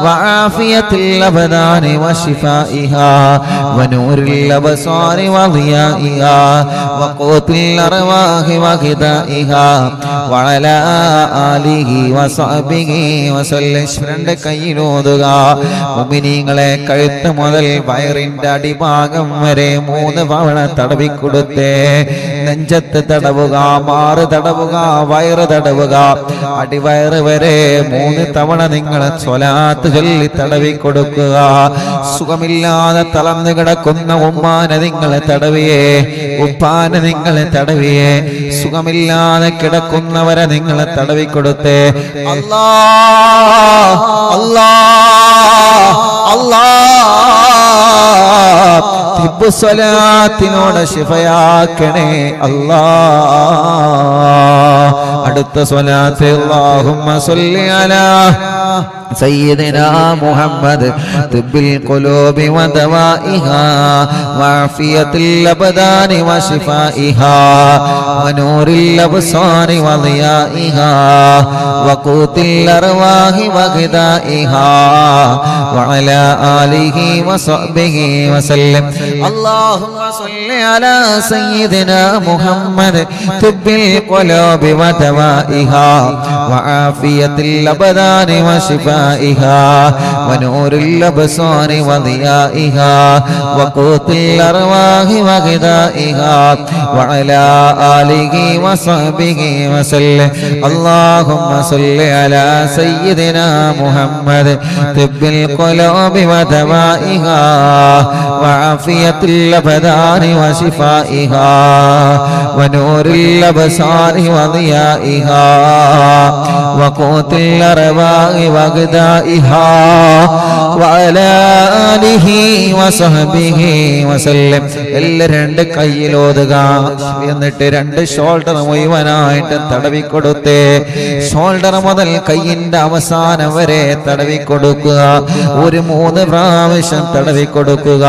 وعافية الأبدان وشفائها ونور الأبصار وضيائها وقوت الأرواح وغذائها وعلى آله وصحبه وسلم. രണ്ട് കൈയിലോതുക. മുഅ്മിനീങ്ങളെ കഴുത്ത് മുതൽ വയറിന്റെ അടിഭാഗം വരെ 3 തവണ തടവിക്കൊടുത്തേ. നെഞ്ചത്ത് തടവുക, മാറ് തടവുക, വയറ് തടവുക, അടിവയറ് വരെ 3 തവണ നിങ്ങൾ സ്വലാത്ത് ചൊല്ലി തടവിക്കൊടുക്കുക. സുഖമില്ലാതെ തളർന്നു കിടക്കുന്ന ഉമ്മാനെ നിങ്ങൾ തടവിയേ, ഉപ്പാനെ നിങ്ങൾ തടവിയേ. സുഖമില്ലാതെ കിടക്കുന്നവരെ നിങ്ങൾ തടവിക്കൊടുത്തേ. അല്ലാ അല്ലാ അല്ലാ. തിബ്ബു സ്വലാത്തിനോട് ശിഫയാക്കണേ അല്ലാ. അടുത്ത സ്വലാത്ത്. അല്ലാഹുമ്മ സ്വല്ലി അലാ سيدنا محمد طب القلوب ودوائها وعافية الأبدان وشفائها ونور الأبصار وضيائها وقوت الأرواح وغذائها وعلى آله وصحبه وسلم. اللهم صل على سيدنا محمد طب القلوب ودوائها وعافية الأبدان وشفائها ونور الأبصار وضيائها وقوت الأرواح وغذائها وعلى آله وصحبه وسلم. اللهم صل على سيدنا محمد طب القلوب ودوائها وعافية الأبدان وشفائها ونور الأبصار وضيائها وقوت الأرواح وغذائها وعلى آله وصحبه وسلم. എല്ലാ 2 കൈയിലോതുക. എന്നിട്ട് 2 ഷോൾഡർ മുഴുവനായിട്ട് തടവിക്കൊടുത്തേ. ഷോൾഡർ മുതൽ കൈയിന്റെ അവസാനം വരെ തടവിക്കൊടുക്കുക. ഒരു 3 പ്രാവശ്യം തടവിക്കൊടുക്കുക.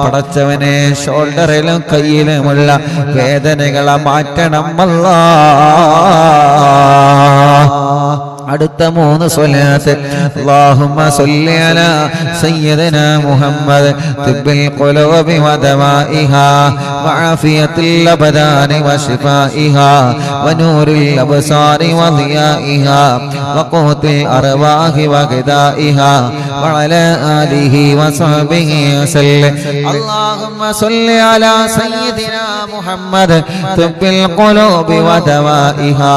പടച്ചവനെ ഷോൾഡറിലും കൈയിലുമുള്ള വേദനകളെ മാറ്റണം അല്ലാ. അടുത്ത 3 സ്വലാത്ത്. അല്ലാഹുമ്മ സ്വല്ലി അലാ സയ്യിദിനാ മുഹമ്മദ് തിബ്ബിൽ ഖുലൂബി വദവാഇഹാ വആഫിയത്തിൽ അബ്ദാനി വശിഫാഇഹാ വനൂരിൽ അബ്സാരി വദിയാഇഹാ വഖൂത്തിൽ അർവാഹി വഗദാഇഹാ വഅലാ ആലിഹി വസഹ്ബിഹി വസല്ലം. അല്ലാഹുമ്മ സ്വല്ലി അലാ സയ്യിദിനാ മുഹമ്മദ് തിബ്ബിൽ ഖുലൂബി വദവാഇഹാ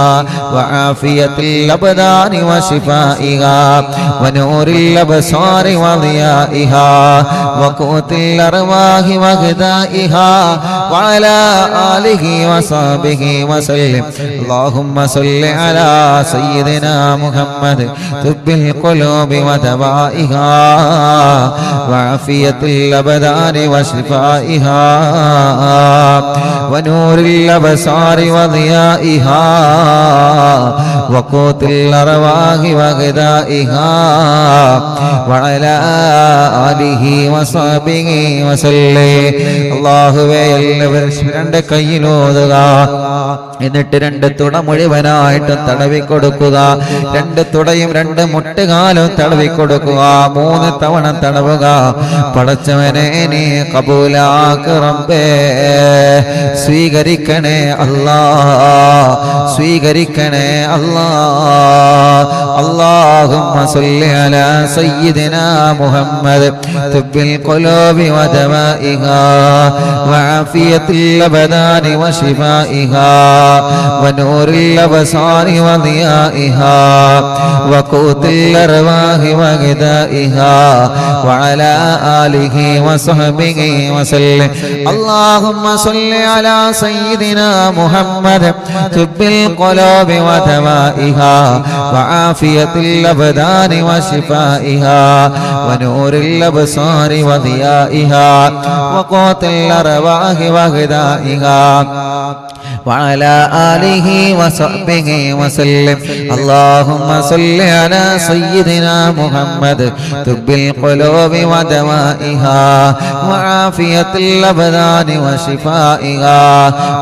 വആഫിയത്തിൽ അബ്ദാനി الأبدان وشفائها ونور الأبصار وضيائها وقوت الأرواح وغذائها وعلى آله وصحبه وسلم. اللهم صل على سيدنا محمد طب القلوب ودوائها وعافية الأبدان وشفائها ونور الأبصار وضيائها وقوت الأرواح وغذائها وعلى آله وصحبه وسلم. അല്ലാഹുവേ എല്ലാവരും രണ്ട് കൈയിലോതുക, എന്നിട്ട് രണ്ട് തുട മുഴുവനായിട്ട് തടവിക്കൊടുക്കുക. രണ്ട് തുടയും രണ്ട് മുട്ടുകാലും തടവിക്കൊടുക്കുക. 3 തവണ തടവുക. പടച്ചവനെ നീ കബൂലാക്ക് റബ്ബേ, സ്വീകരിക്കണേ അല്ലാ, സ്വീകരിക്കണേ അല്ലാ. اللهم صل على سيدنا محمد طب القلوب ودوائها وعافية الأبدان وشفائها ونور الأبصار وضيائها وقوت الأرواح وغذائها وعلى آله وصحبه وسلم. اللهم صل على سيدنا محمد طب القلوب ودوائها وعافية الأبدان وشفائها ونور الأبصار وضيائها وقوت الأرواح وغذائها وعلى آله وصحبه وسلم. اللهم صل على سيدنا محمد طب القلوب ودوائها وعافية الأبدان وشفائها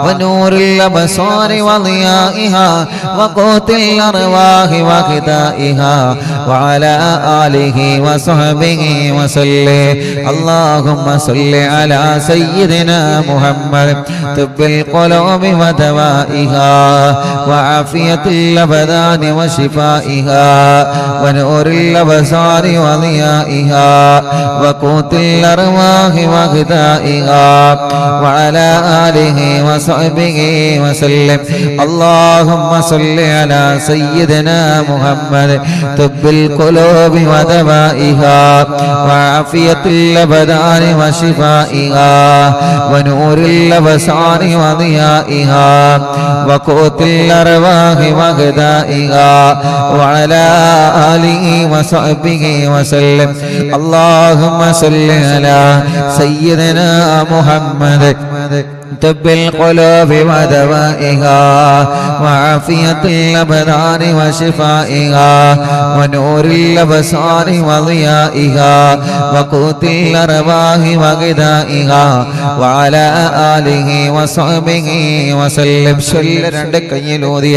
ونور الأبصار وضيائها وقوت الأرواح وغذائها وعلى آله وصحبه وسلم. اللهم صل على سيدنا محمد طب القلوب ودوائها وعافية الأبدان وشفائها ونور الأبصار وضيائها وقوت الأرواح وغذائها وعلى آله وصحبه وسلم. اللهم صل على سيدنا محمد طب القلوب ودوائها وعافية الأبدان وشفائها ونور الأبصار وضيائها وقوت الأرواح وغذائها وعلى آله وصحبه وسلم. اللهم صل على سيدنا محمد طب القلوب ودوائها وعافية الأبدان وشفائها ونور الأبصار وضيائها وقوت الأرواح وغذائها وعلى آله وصحبه وسلم. രണ്ട് കൈയിലൂതിയ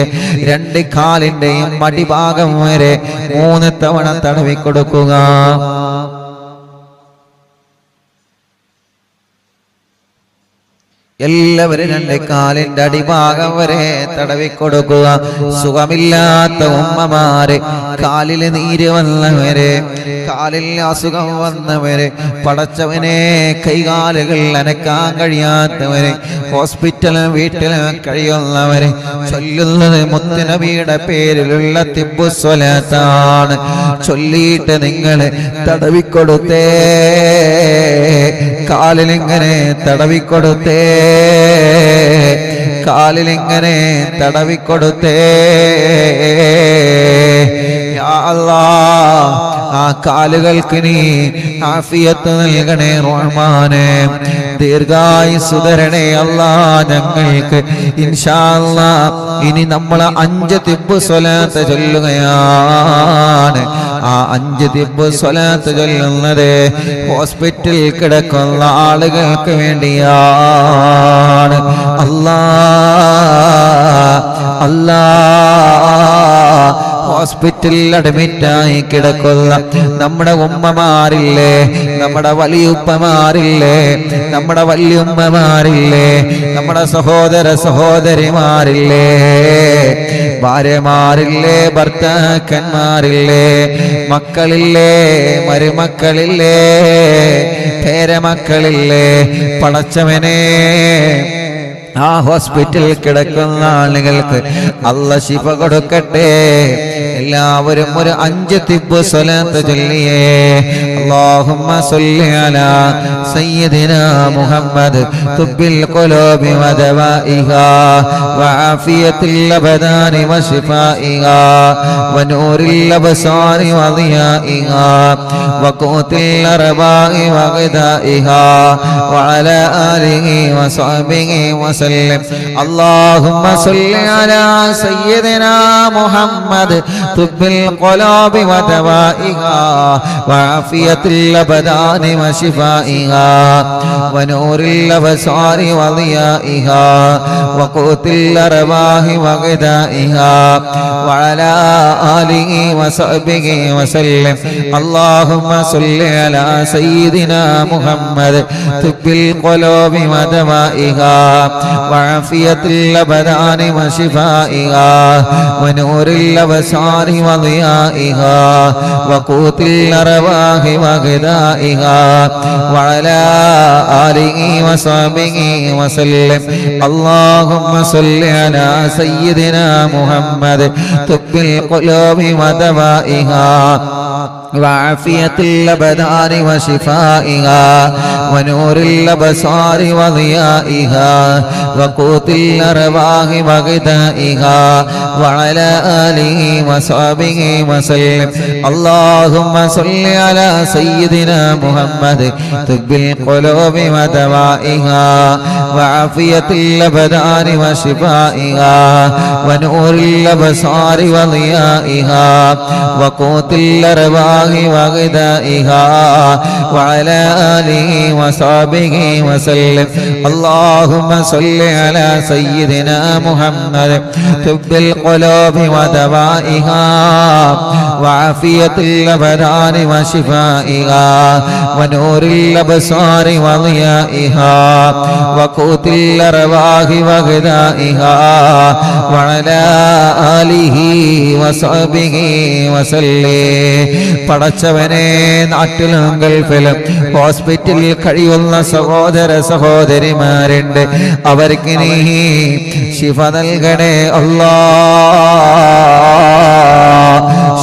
രണ്ട് കാലിന്റെയും മടിഭാഗം വരെ 3 തവണ തടവിക്കൊടുക്കുക. എല്ലാവരും രണ്ട് കാലിന്റെ അടിഭാഗം വരെ തടവിക്കൊടുക്കുക. സുഖമില്ലാത്ത ഉമ്മമാരെ, കാലിൽ നീര് വന്നവരെ, കാലിൽ അസുഖം വന്നവരെ, പടച്ചവനെ കൈകാലുകൾ അനക്കാൻ കഴിയാത്തവരെ, ഹോസ്പിറ്റലും വീട്ടിലും കഴിയുന്നവരെ, ചൊല്ലുന്നത് മുത്തുനബിയുടെ പേരിലുള്ള തിബ്ബുസ്വലാത്താണ്. ചൊല്ലിയിട്ട് നിങ്ങൾ തടവിക്കൊടുത്തേ, കാലിലിങ്ങനെ തടവിക്കൊടുത്തേ, കാലിലിങ്ങനെ തടവിക്കൊടുത്തേ. യാ അല്ലാഹ്, ആ കാലുകൾക്ക് നീ ആഫിയത്ത് നൽകണേ റഹ്മാനേ, ദീർഘായുസ്സ് തരണേ അല്ലാഹ് ഞങ്ങൾക്ക്. ഇൻഷാ അല്ലാഹ് ഇനി നമ്മൾ 5 തിബ്ബ് സ്വലാത്ത് ചൊല്ലുകയാണ്. ആ 5 തിബ്ബ് സ്വലാത്ത് ചൊല്ലുന്നത് ഹോസ്പിറ്റലിൽ കിടക്കുന്ന ആളുകൾക്ക് വേണ്ടിയാണ്. അല്ലാഹ് അല്ലാഹ്, ഹോസ്പിറ്റലിൽ അഡ്മിറ്റായി കിടക്കുന്ന നമ്മുടെ ഉമ്മമാരില്ലേ, നമ്മുടെ വലിയുപ്പമാരില്ലേ, നമ്മുടെ വല്യുമ്മമാരില്ലേ, നമ്മുടെ സഹോദര സഹോദരിമാരില്ലേ, ഭാര്യമാരില്ലേ, ഭർത്താക്കന്മാരില്ലേ, മക്കളില്ലേ, മരുമക്കളില്ലേ, പേരമക്കളില്ലേ, പടച്ചവനെ ആ ഹോസ്പിറ്റലിൽ കിടക്കുന്ന ആളുകൾക്ക് അല്ലാഹ് ശിഫ കൊടുക്കട്ടെ. എല്ലാവരും ഒരു 5 തിബ്ബ് സ്വലാത്ത് ചൊല്ലിയേ. അല്ലാഹുമ്മ സ്വല്ലി അലാ സയ്യിദിനാ മുഹമ്മദ് തുബ്ബിൽ ഖുലൂബി വദവാഇഹാ വആഫിയത്തിൽ അബദാനി വശിഫാഇഹാ വനൂറിൽ അബ്സാരി വദിയാഇഹാ വഖൂത്തിൽ അർബാഇ വഗദാഇഹാ വഅലാ ആലിഹി വസഹ്ബിഹി വസല്ലം. اللهم صل على سيدنا محمد طب القلوب ودوائها وعافية الأبدان وشفائها ونور الأبصار وضيائها وقوت الأرواح وغذائها وعلى آله وصحبه وسلم. اللهم صل على سيدنا محمد طب القلوب ودوائها وعافية الأبدان وشفائها ونور الأبصار وضيائها وقوت الأرواح وغذائها وعلى آله وصحبه وسلم. اللهم صل على سيدنا محمد طب القلوب ودوائها وعافية الأبدان وشفائها ونور الأبصار وضيائها وقوت الأرواح وغذائها وعلى آله وصحبه وسلم. اللهم صل على سيدنا محمد طب القلوب ودوائها وعافية الأبدان وشفائها ونور الأبصار وضيائها وقوت الأرواح وغذائها وعلى آله وصحبه وسلم. اللهم صل على سيدنا محمد طب القلوب ودوائها وعافية الأبدان وشفائها ونور الأبصار وضيائها وقوت الأرواح وغذائها وعلى آله وصحبه وسلم. പടച്ചവനെ, നാട്ടിലും ഗൾഫിലും ഹോസ്പിറ്റലിൽ കഴിയുന്ന സഹോദര സഹോദരിമാരുണ്ട്. അവർക്ക് നീ ശിഫ നൽകണേ അല്ലാഹ്,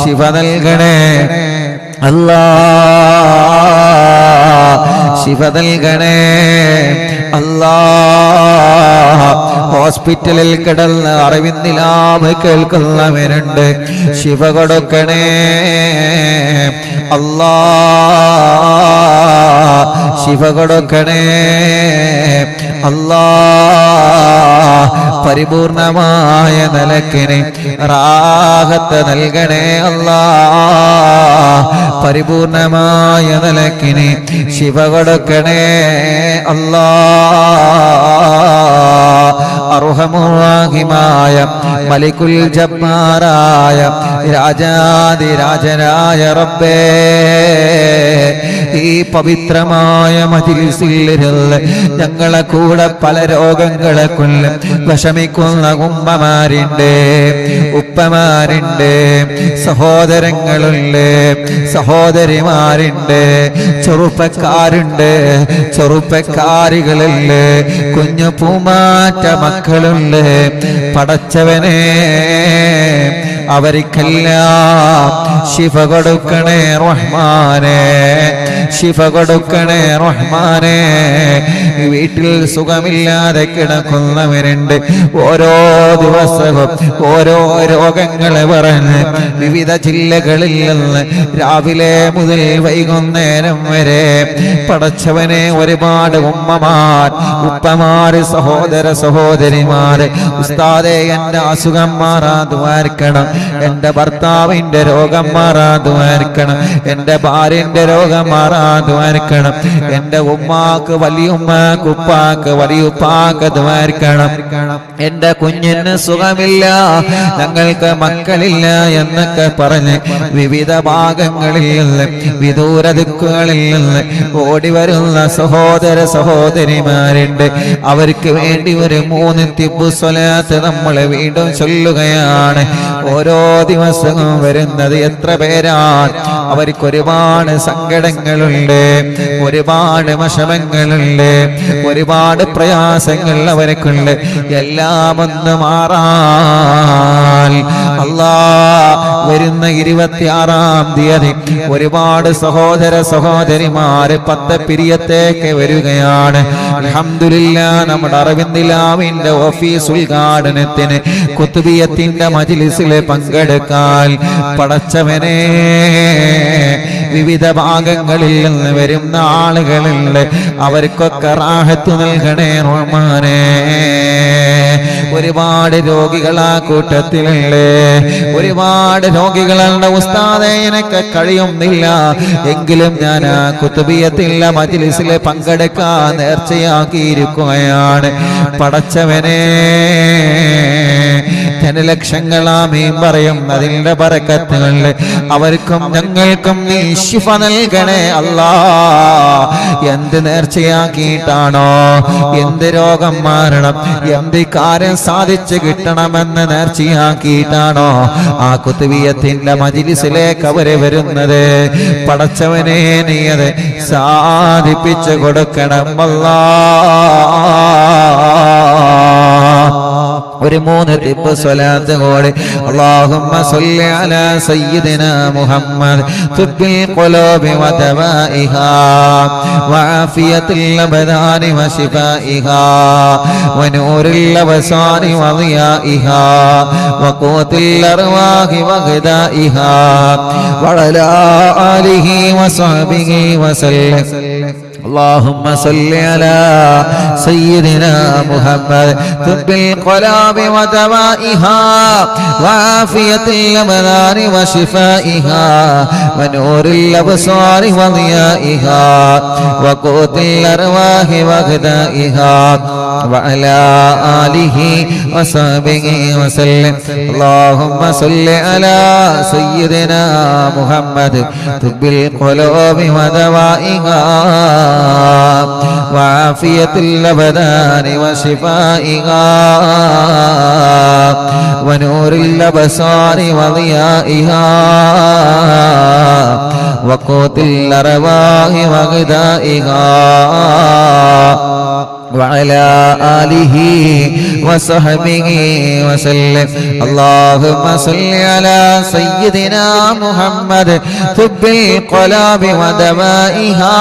ശിഫ നൽകണേ അല്ലാഹ്, ശിഫ നൽകണേ അല്ലാഹ്. ഹോസ്പിറ്റലിൽ കിടന്ന് അറിവിന്ദിലാവ് കേൾക്കുന്നവരുണ്ട്. ശിഫ കൊടുക്കണേ അല്ലാഹ്, ശിഫ കൊടുക്കണേ അല്ലാഹ്. പരിപൂർണമായ നിലക്കിന് റാഹത്ത് നൽകണേ അല്ലാഹ്, പരിപൂർണമായ നിലക്കിന് ശിഫ കൊടുക്കണേ അല്ലാഹ്. അർഹമുറാഹിമായ മലിക്കുൽ ജബ്ബാറായ രാജാതിരാജനായ റബ്ബേ, ഈ പവിത്രമായ മജ്‌ലിസിലിരുന്ന് ഞങ്ങളെ കൂടെ പല രോഗങ്ങളെ കൊണ്ട് വിഷമിക്കുന്ന ഉമ്മമാരുണ്ട്, ഉപ്പമാരുണ്ട്, സഹോദരങ്ങളുണ്ട്, സഹോദരിമാരുണ്ട്, ചെറുപ്പക്കാരുണ്ട്, ചെറുപ്പക്കാരികളുണ്ട്, കുഞ്ഞു പൂമാറ്റ മക്കളുണ്ട്. പടച്ചവനെ, അവർക്കെല്ലാം ശിഫ കൊടുക്കണേ റഹ്മാനേ, ശിഫ കൊടുക്കണേ റഹ്മാനേ. വീട്ടിൽ സുഖമില്ലാതെ കിടക്കുന്നവരുണ്ട്. ഓരോ ദിവസവും ഓരോ രോഗങ്ങളെ പറഞ്ഞ് വിവിധ ജില്ലകളിൽ നിന്ന് രാവിലെ മുതൽ വൈകുന്നേരം വരെ പടച്ചവനെ ഒരുപാട് ഉമ്മമാർ, ഉപ്പമാര്, സഹോദര സഹോദരിമാര്, ഉസ്താദേ എന്റെ അസുഖം മാറാതുവാർക്കണം, എന്റെ ഭർത്താവിന്റെ രോഗം മാറാതുവാർക്കണം, എന്റെ ഭാര്യന്റെ രോഗം മാറാതുവാർക്കണം, എന്റെ ഉമ്മാക്ക് വലിയുമ്മാക്ക് ഉപ്പാക്ക് വലിയുപ്പാക്ക് ദ്വാർക്കണം, എന്റെ കുഞ്ഞിന് സുഖമില്ല, ഞങ്ങൾക്ക് മക്കളില്ല എന്നൊക്കെ പറഞ്ഞ് വിവിധ ഭാഗങ്ങളിൽ നിന്ന് വിദൂര ദിക്കുകളിൽ നിന്ന് ഓടി വരുന്ന സഹോദര സഹോദരിമാരുണ്ട്. അവർക്ക് വേണ്ടി ഒരു 3 തിബ്ബ് സ്വലാത്ത് നമ്മൾ വീണ്ടും ചൊല്ലുകയാണ്. ഓരോ ഓരോ ദിവസവും വരുന്നത് എത്ര പേരാണ്. അവർക്ക് ഒരുപാട് സങ്കടങ്ങളുണ്ട്, ഒരുപാട് വിഷമങ്ങളുണ്ട്, ഒരുപാട് പ്രയാസങ്ങൾ അവർക്കുണ്ട്. എല്ലാം ഒന്ന് മാറാൻ വരുന്ന 26-ാം തീയതി ഒരുപാട് സഹോദര സഹോദരിമാര് 10 പിരിയത്തേക്ക് വരികയാണ്. അൽഹംദുലില്ലാഹ്, നമ്മുടെ അറബിന്ദിലാവിന്റെ ഓഫീസ് ഉദ്ഘാടനത്തിന് കുത്തുബിയത്തിന്റെ മജ്ലിസിൽ പങ്കെടുക്കാൻ പടച്ചവനെ വിവിധ ഭാഗങ്ങളിൽ നിന്ന് വരുന്ന ആളുകളുണ്ട്. അവർക്കൊക്കെ റാഹത്ത് നൽകണേ റഹ്മാനേ. ഒരുപാട് രോഗികളാ കൂട്ടത്തിലുണ്ട്, ഒരുപാട് രോഗികളുടെ ഉസ്താദേ എനിക്ക് കഴിയുന്നില്ല, എങ്കിലും ഞാൻ ആ കുത്തുബിയത്തിലെ മജ്ലിസിൽ പങ്കെടുക്കാൻ നേർച്ചയാക്കിയിരിക്കുകയാണ്. പടച്ചവനെ ജനലക്ഷങ്ങളാമീൻ പറയും. അതിന്റെ ബറക്കത്തുകൾ അവർക്കും ഞങ്ങൾക്കും നീ ശിഫ നൽകണേ അല്ലാ. എന്ത് നേർച്ചയാക്കിയിട്ടാണോ, എന്ത് രോഗം മാറണം, എന്ത് കാര്യം സാധിച്ചു കിട്ടണമെന്ന് നേർച്ചയാക്കിയിട്ടാണോ ആ കുത്തുബിയത്തിന്റെ മജ്ലിസിലേക്ക് അവര് വരുന്നത്, പടച്ചവനെ നീ അത് സാധിപ്പിച്ചു കൊടുക്കണം അല്ലാ. ഒരു 3 തിബ് സ്വലാത്ത് കൂടി. അല്ലാഹുമ്മ സ്വല്ലി അലാ സയ്യിദിനാ മുഹമ്മദ് തുബ്ബിൽ ഖുലൂബി വദവാഇഹാ വആഫിയത്തിൽ അബ്ദാനി വശിഫാഇഹാ വനൂറിൽ അബ്സാരി വദിയാഇഹാ വഖൂത്തിൽ അർവാഹി വഗദാഇഹാ വഅലാ ആലിഹി വസഹ്ബിഹി വസല്ലം. اللهم صل على سيدنا محمد طب القلوب ودوائها وعافية الأبدان وشفائها ونور الأبصار وضيائها وقوت الأرواح وغذائها وعلى آله وصحبه وسلم. اللهم صل على سيدنا محمد طب القلوب ودوائها وعافية الأبدان وشفائها ونور الأبصار وضيائها وقوت الأرواح وغذائها وعلى آله وصحبه وسلم. اللهم صل على سيدنا محمد طب القلوب ودوائها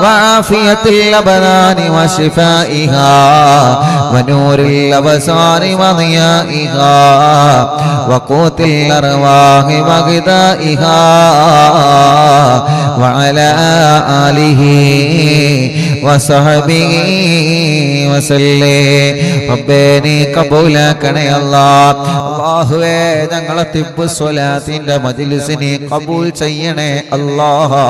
وعافية الأبدان وشفائها ونور الأبصار وضيائها وقوت الأرواح وغذائها وعلى آله وصحبه വസല്ലം. റബ്ബേ നീ കബൂലാക്കണേ അല്ലാഹ്. അല്ലാഹുവേ ഞങ്ങളെ തിബ്ബ് സ്വലാത്തിന്റെ മജ്ലിസിനെ കബൂൽ ചെയ്യണേ അല്ലാഹ്.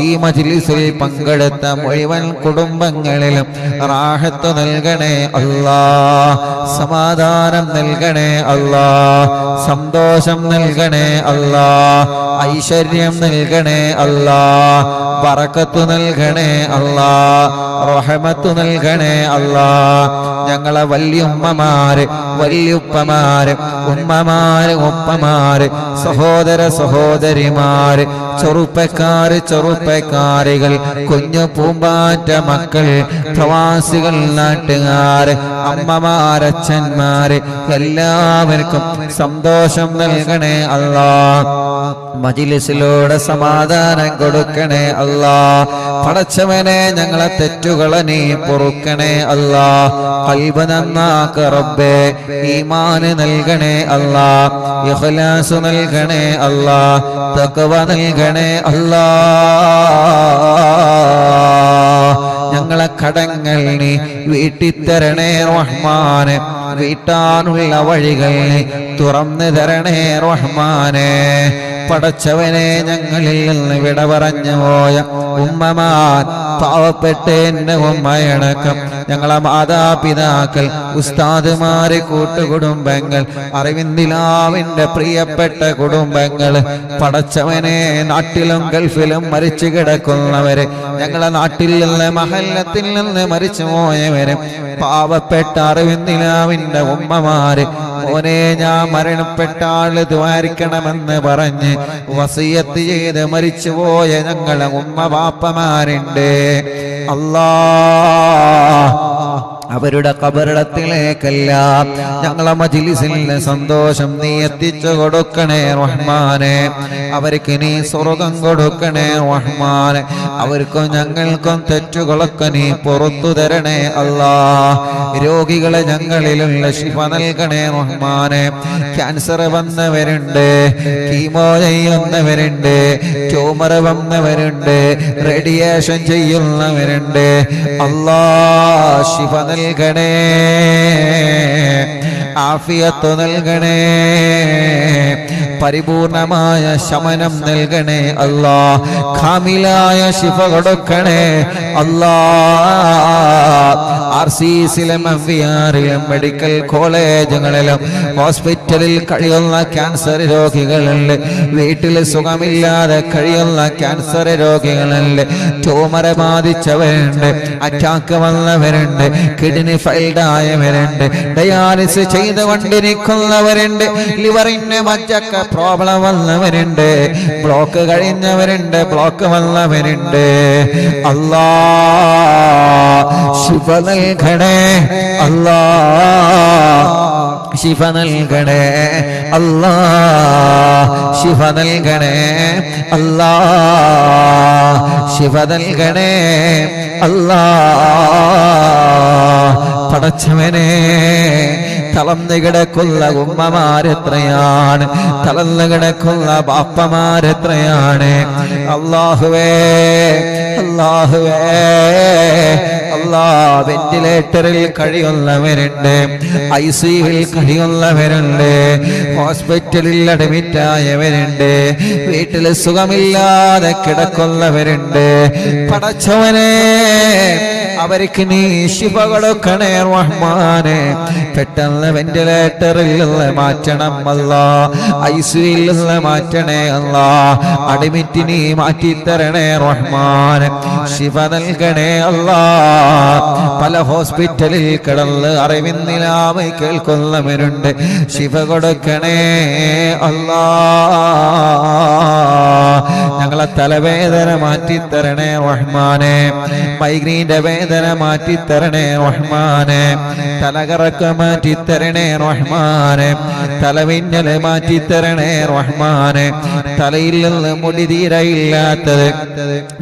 ഈ മജ്ലിസിൽ പങ്കെടുത്ത മുഴുവൻ കുടുംബങ്ങളിലും റാഹത്ത് നൽകണേ അല്ലാഹ്, സമാധാനം നൽകണേ അല്ലാഹ്, സന്തോഷം നൽകണേ അല്ലാഹ്, ഐശ്വര്യം നൽകണേ അല്ലാഹ്, ബറക്കത്ത് നൽകണേ അല്ലാഹ്, റഹ്മത്ത് നൽകണേ അല്ലാഹ്. ഞങ്ങളെ വല്യുമ്മമാര്, വല്യുപ്പമാര്, ഉമ്മമാര്, ഉപ്പമാര്, സഹോദര സഹോദരിമാര്, ചെറുപ്പക്കാര്, ചെറുപ്പക്കാരികൾ, കുഞ്ഞു പൂമ്പാറ്റ മക്കൾ, പ്രവാസികൾ, നാട്ടുകാര്, അമ്മമാരച്ഛന്മാര്, എല്ലാവർക്കും സന്തോഷം നൽകണേ അല്ലാഹ്. മജ്ലിസിലൂടെ സമാധാനം കൊടുക്കണേ അല്ലാഹ്. പടച്ചവനെ ഞങ്ങളെ തെറ്റുകളെ നീ പൊറുക്കണേ അല്ലാഹ്. ഖൽബ് നന്നാക്ക റബ്ബേ, ഈമാൻ നൽകണേ അല്ലാഹ്, ഇഖ്ലാസ് നൽകണേ അല്ലാഹ്, തഖ്വ നൽകണേ അല്ലാഹ്. ഞങ്ങളെ കടങ്ങൾ നീ വീട്ടിത്തരണേ റഹ്മാനെ, വീട്ടാനുള്ള വഴികൾ തുറന്നു തരണേ റഹ്മാനെ. പടച്ചവനെ ഞങ്ങളിൽ നിന്ന് വിട പറഞ്ഞു പോയ ഉമ്മമാർ, പാവപ്പെട്ട എന്റെ ഉമ്മയടക്കം ഞങ്ങളെ മാതാപിതാക്കൾ, ഉസ്താദുമാര്, കൂട്ടുകുടുംബങ്ങൾ, അറിവിന്ദിലാവിന്റെ പ്രിയപ്പെട്ട കുടുംബങ്ങൾ, പടച്ചവനെ നാട്ടിലും ഗൾഫിലും മരിച്ചു കിടക്കുന്നവര്, ഞങ്ങളെ നാട്ടിൽ നിന്ന് മഹല്ല മലങ്കരത്തിൽ നിന്ന് മരിച്ചു പോയവരും പാവപ്പെട്ട അറിവിന്ദിലാവിന്റെ ഉമ്മമാര് ഓനെ ഞാൻ മരണപ്പെട്ടാൾ ദ്വാരിക്കണമെന്ന് പറഞ്ഞ് വസിയത്ത് ചെയ്ത് മരിച്ചുപോയ ഞങ്ങളെ ഉമ്മ ബാപ്പമാരുണ്ട്. അല്ലാ അവരുടെ ഖബറിടത്തിലേക്കെല്ലാം ഞങ്ങളെ മജ്ലിസിൽ സന്തോഷം നീ എത്തിച്ചു കൊടുക്കണേ റഹ്മാനെ. അവർക്ക് നീ സ്വർഗം കൊടുക്കണേ റഹ്മാനെ. അവർക്കും ഞങ്ങൾക്കും തെറ്റുകളൊക്കെ നീ പുറത്തു തരണേ അല്ലാ. രോഗികളെ ഞങ്ങളിലുള്ള ശിഫ നൽകണേ റഹ്മാനെ. ക്യാൻസർ വന്നവരുണ്ട്, കീമോ ചെയ്യുന്നവരുണ്ട്, ട്യൂമർ വന്നവരുണ്ട്, റേഡിയേഷൻ ചെയ്യുന്നവരുണ്ട്. അല്ലാ ശിഫ നൽകണേ, ആഫിയത്ത് നൽകണേ, പരിപൂർണമായ ശമനം നൽകണേ അല്ലാ. കാമിലായ ശിഫ കൊടുക്കണേ അല്ലാ. RCCയിലും MVRയിലും മെഡിക്കൽ കോളേജുകളിലും ഹോസ്പിറ്റലിൽ കഴിയുന്ന ക്യാൻസർ രോഗികളുണ്ട്, വീട്ടിൽ സുഖമില്ലാതെ കഴിയുന്ന ക്യാൻസർ രോഗികളുണ്ട്, ട്യൂമർ ബാധിച്ചവരുണ്ട്, അറ്റാക്ക് വന്നവരുണ്ട്, കിഡ്നി ഫെയിൽഡ് ആയവരുണ്ട്, ഡയാലിസിസ് ചെയ്തുകൊണ്ടിരിക്കുന്നവരുണ്ട്, ലിവറിന് മറ്റൊക്കെ പ്രോബ്ലം വന്നവരുണ്ട്, ബ്ലോക്ക് കഴിഞ്ഞവരുണ്ട്, ബ്ലോക്ക് വന്നവരുണ്ട്. അല്ലാ ശിഫ നൽകണേ അല്ലാ, ശിഫ നൽകണേ അല്ലാ, ശിഫ നൽകണേ അല്ലാ, ശിഫ നൽകണേ അല്ലാ. പടച്ചവനെ തളർന്നു കിടക്കുന്ന ഉമ്മമാരെത്രയാണ്, തളർന്നു കിടക്കുന്ന ബാപ്പമാരെത്രയാണ്. അല്ലാഹുവേ അല്ലാഹുവേ അല്ലാ, വെന്റിലേറ്ററിൽ കഴിയുന്നവരുണ്ട്, ICUവിൽ കഴിയുന്നവരുണ്ട്, ഹോസ്പിറ്റലിൽ അഡ്മിറ്റ് ആയവരുണ്ട്, വീട്ടിൽ സുഖമില്ലാതെ കിടക്കുന്നവരുണ്ട്. പടച്ചവനെ അവർക്ക് നീ ശിഫ കൊടുക്കണേ റഹ്മാനെ. പെട്ടെന്ന് വെന്റിലേറ്ററിൽ നിന്ന് മാറ്റണം അല്ലാ, ICUവിൽ നിന്ന് മാറ്റണേ അല്ലാ, അഡ്മിറ്റ് നീ മാറ്റിത്തരണേ റഹ്മാനെ. ശിഫ നൽകണേ അല്ലാ. പല ഹോസ്പിറ്റലിൽ കിടന്ന് അറിവിന്നിലാവ് കേൾക്കുന്നവരുണ്ട്, ശിഫ കൊടുക്കണേ അല്ലാ. ഞങ്ങളെ തലവേദന മാറ്റിത്തരണേ റഹ്മാനെ, മൈഗ്രീന്റെ വേദന മാറ്റിത്തരണേ റഹ്മാനെ, തലകറക്ക മാറ്റിത്തരണേ റഹ്മാനെ, തലവിന്നല് മാറ്റിത്തരണേ റഹ്മാനെ. തലയിൽ നിന്ന് മുടി തീരയില്ലാത്തത്,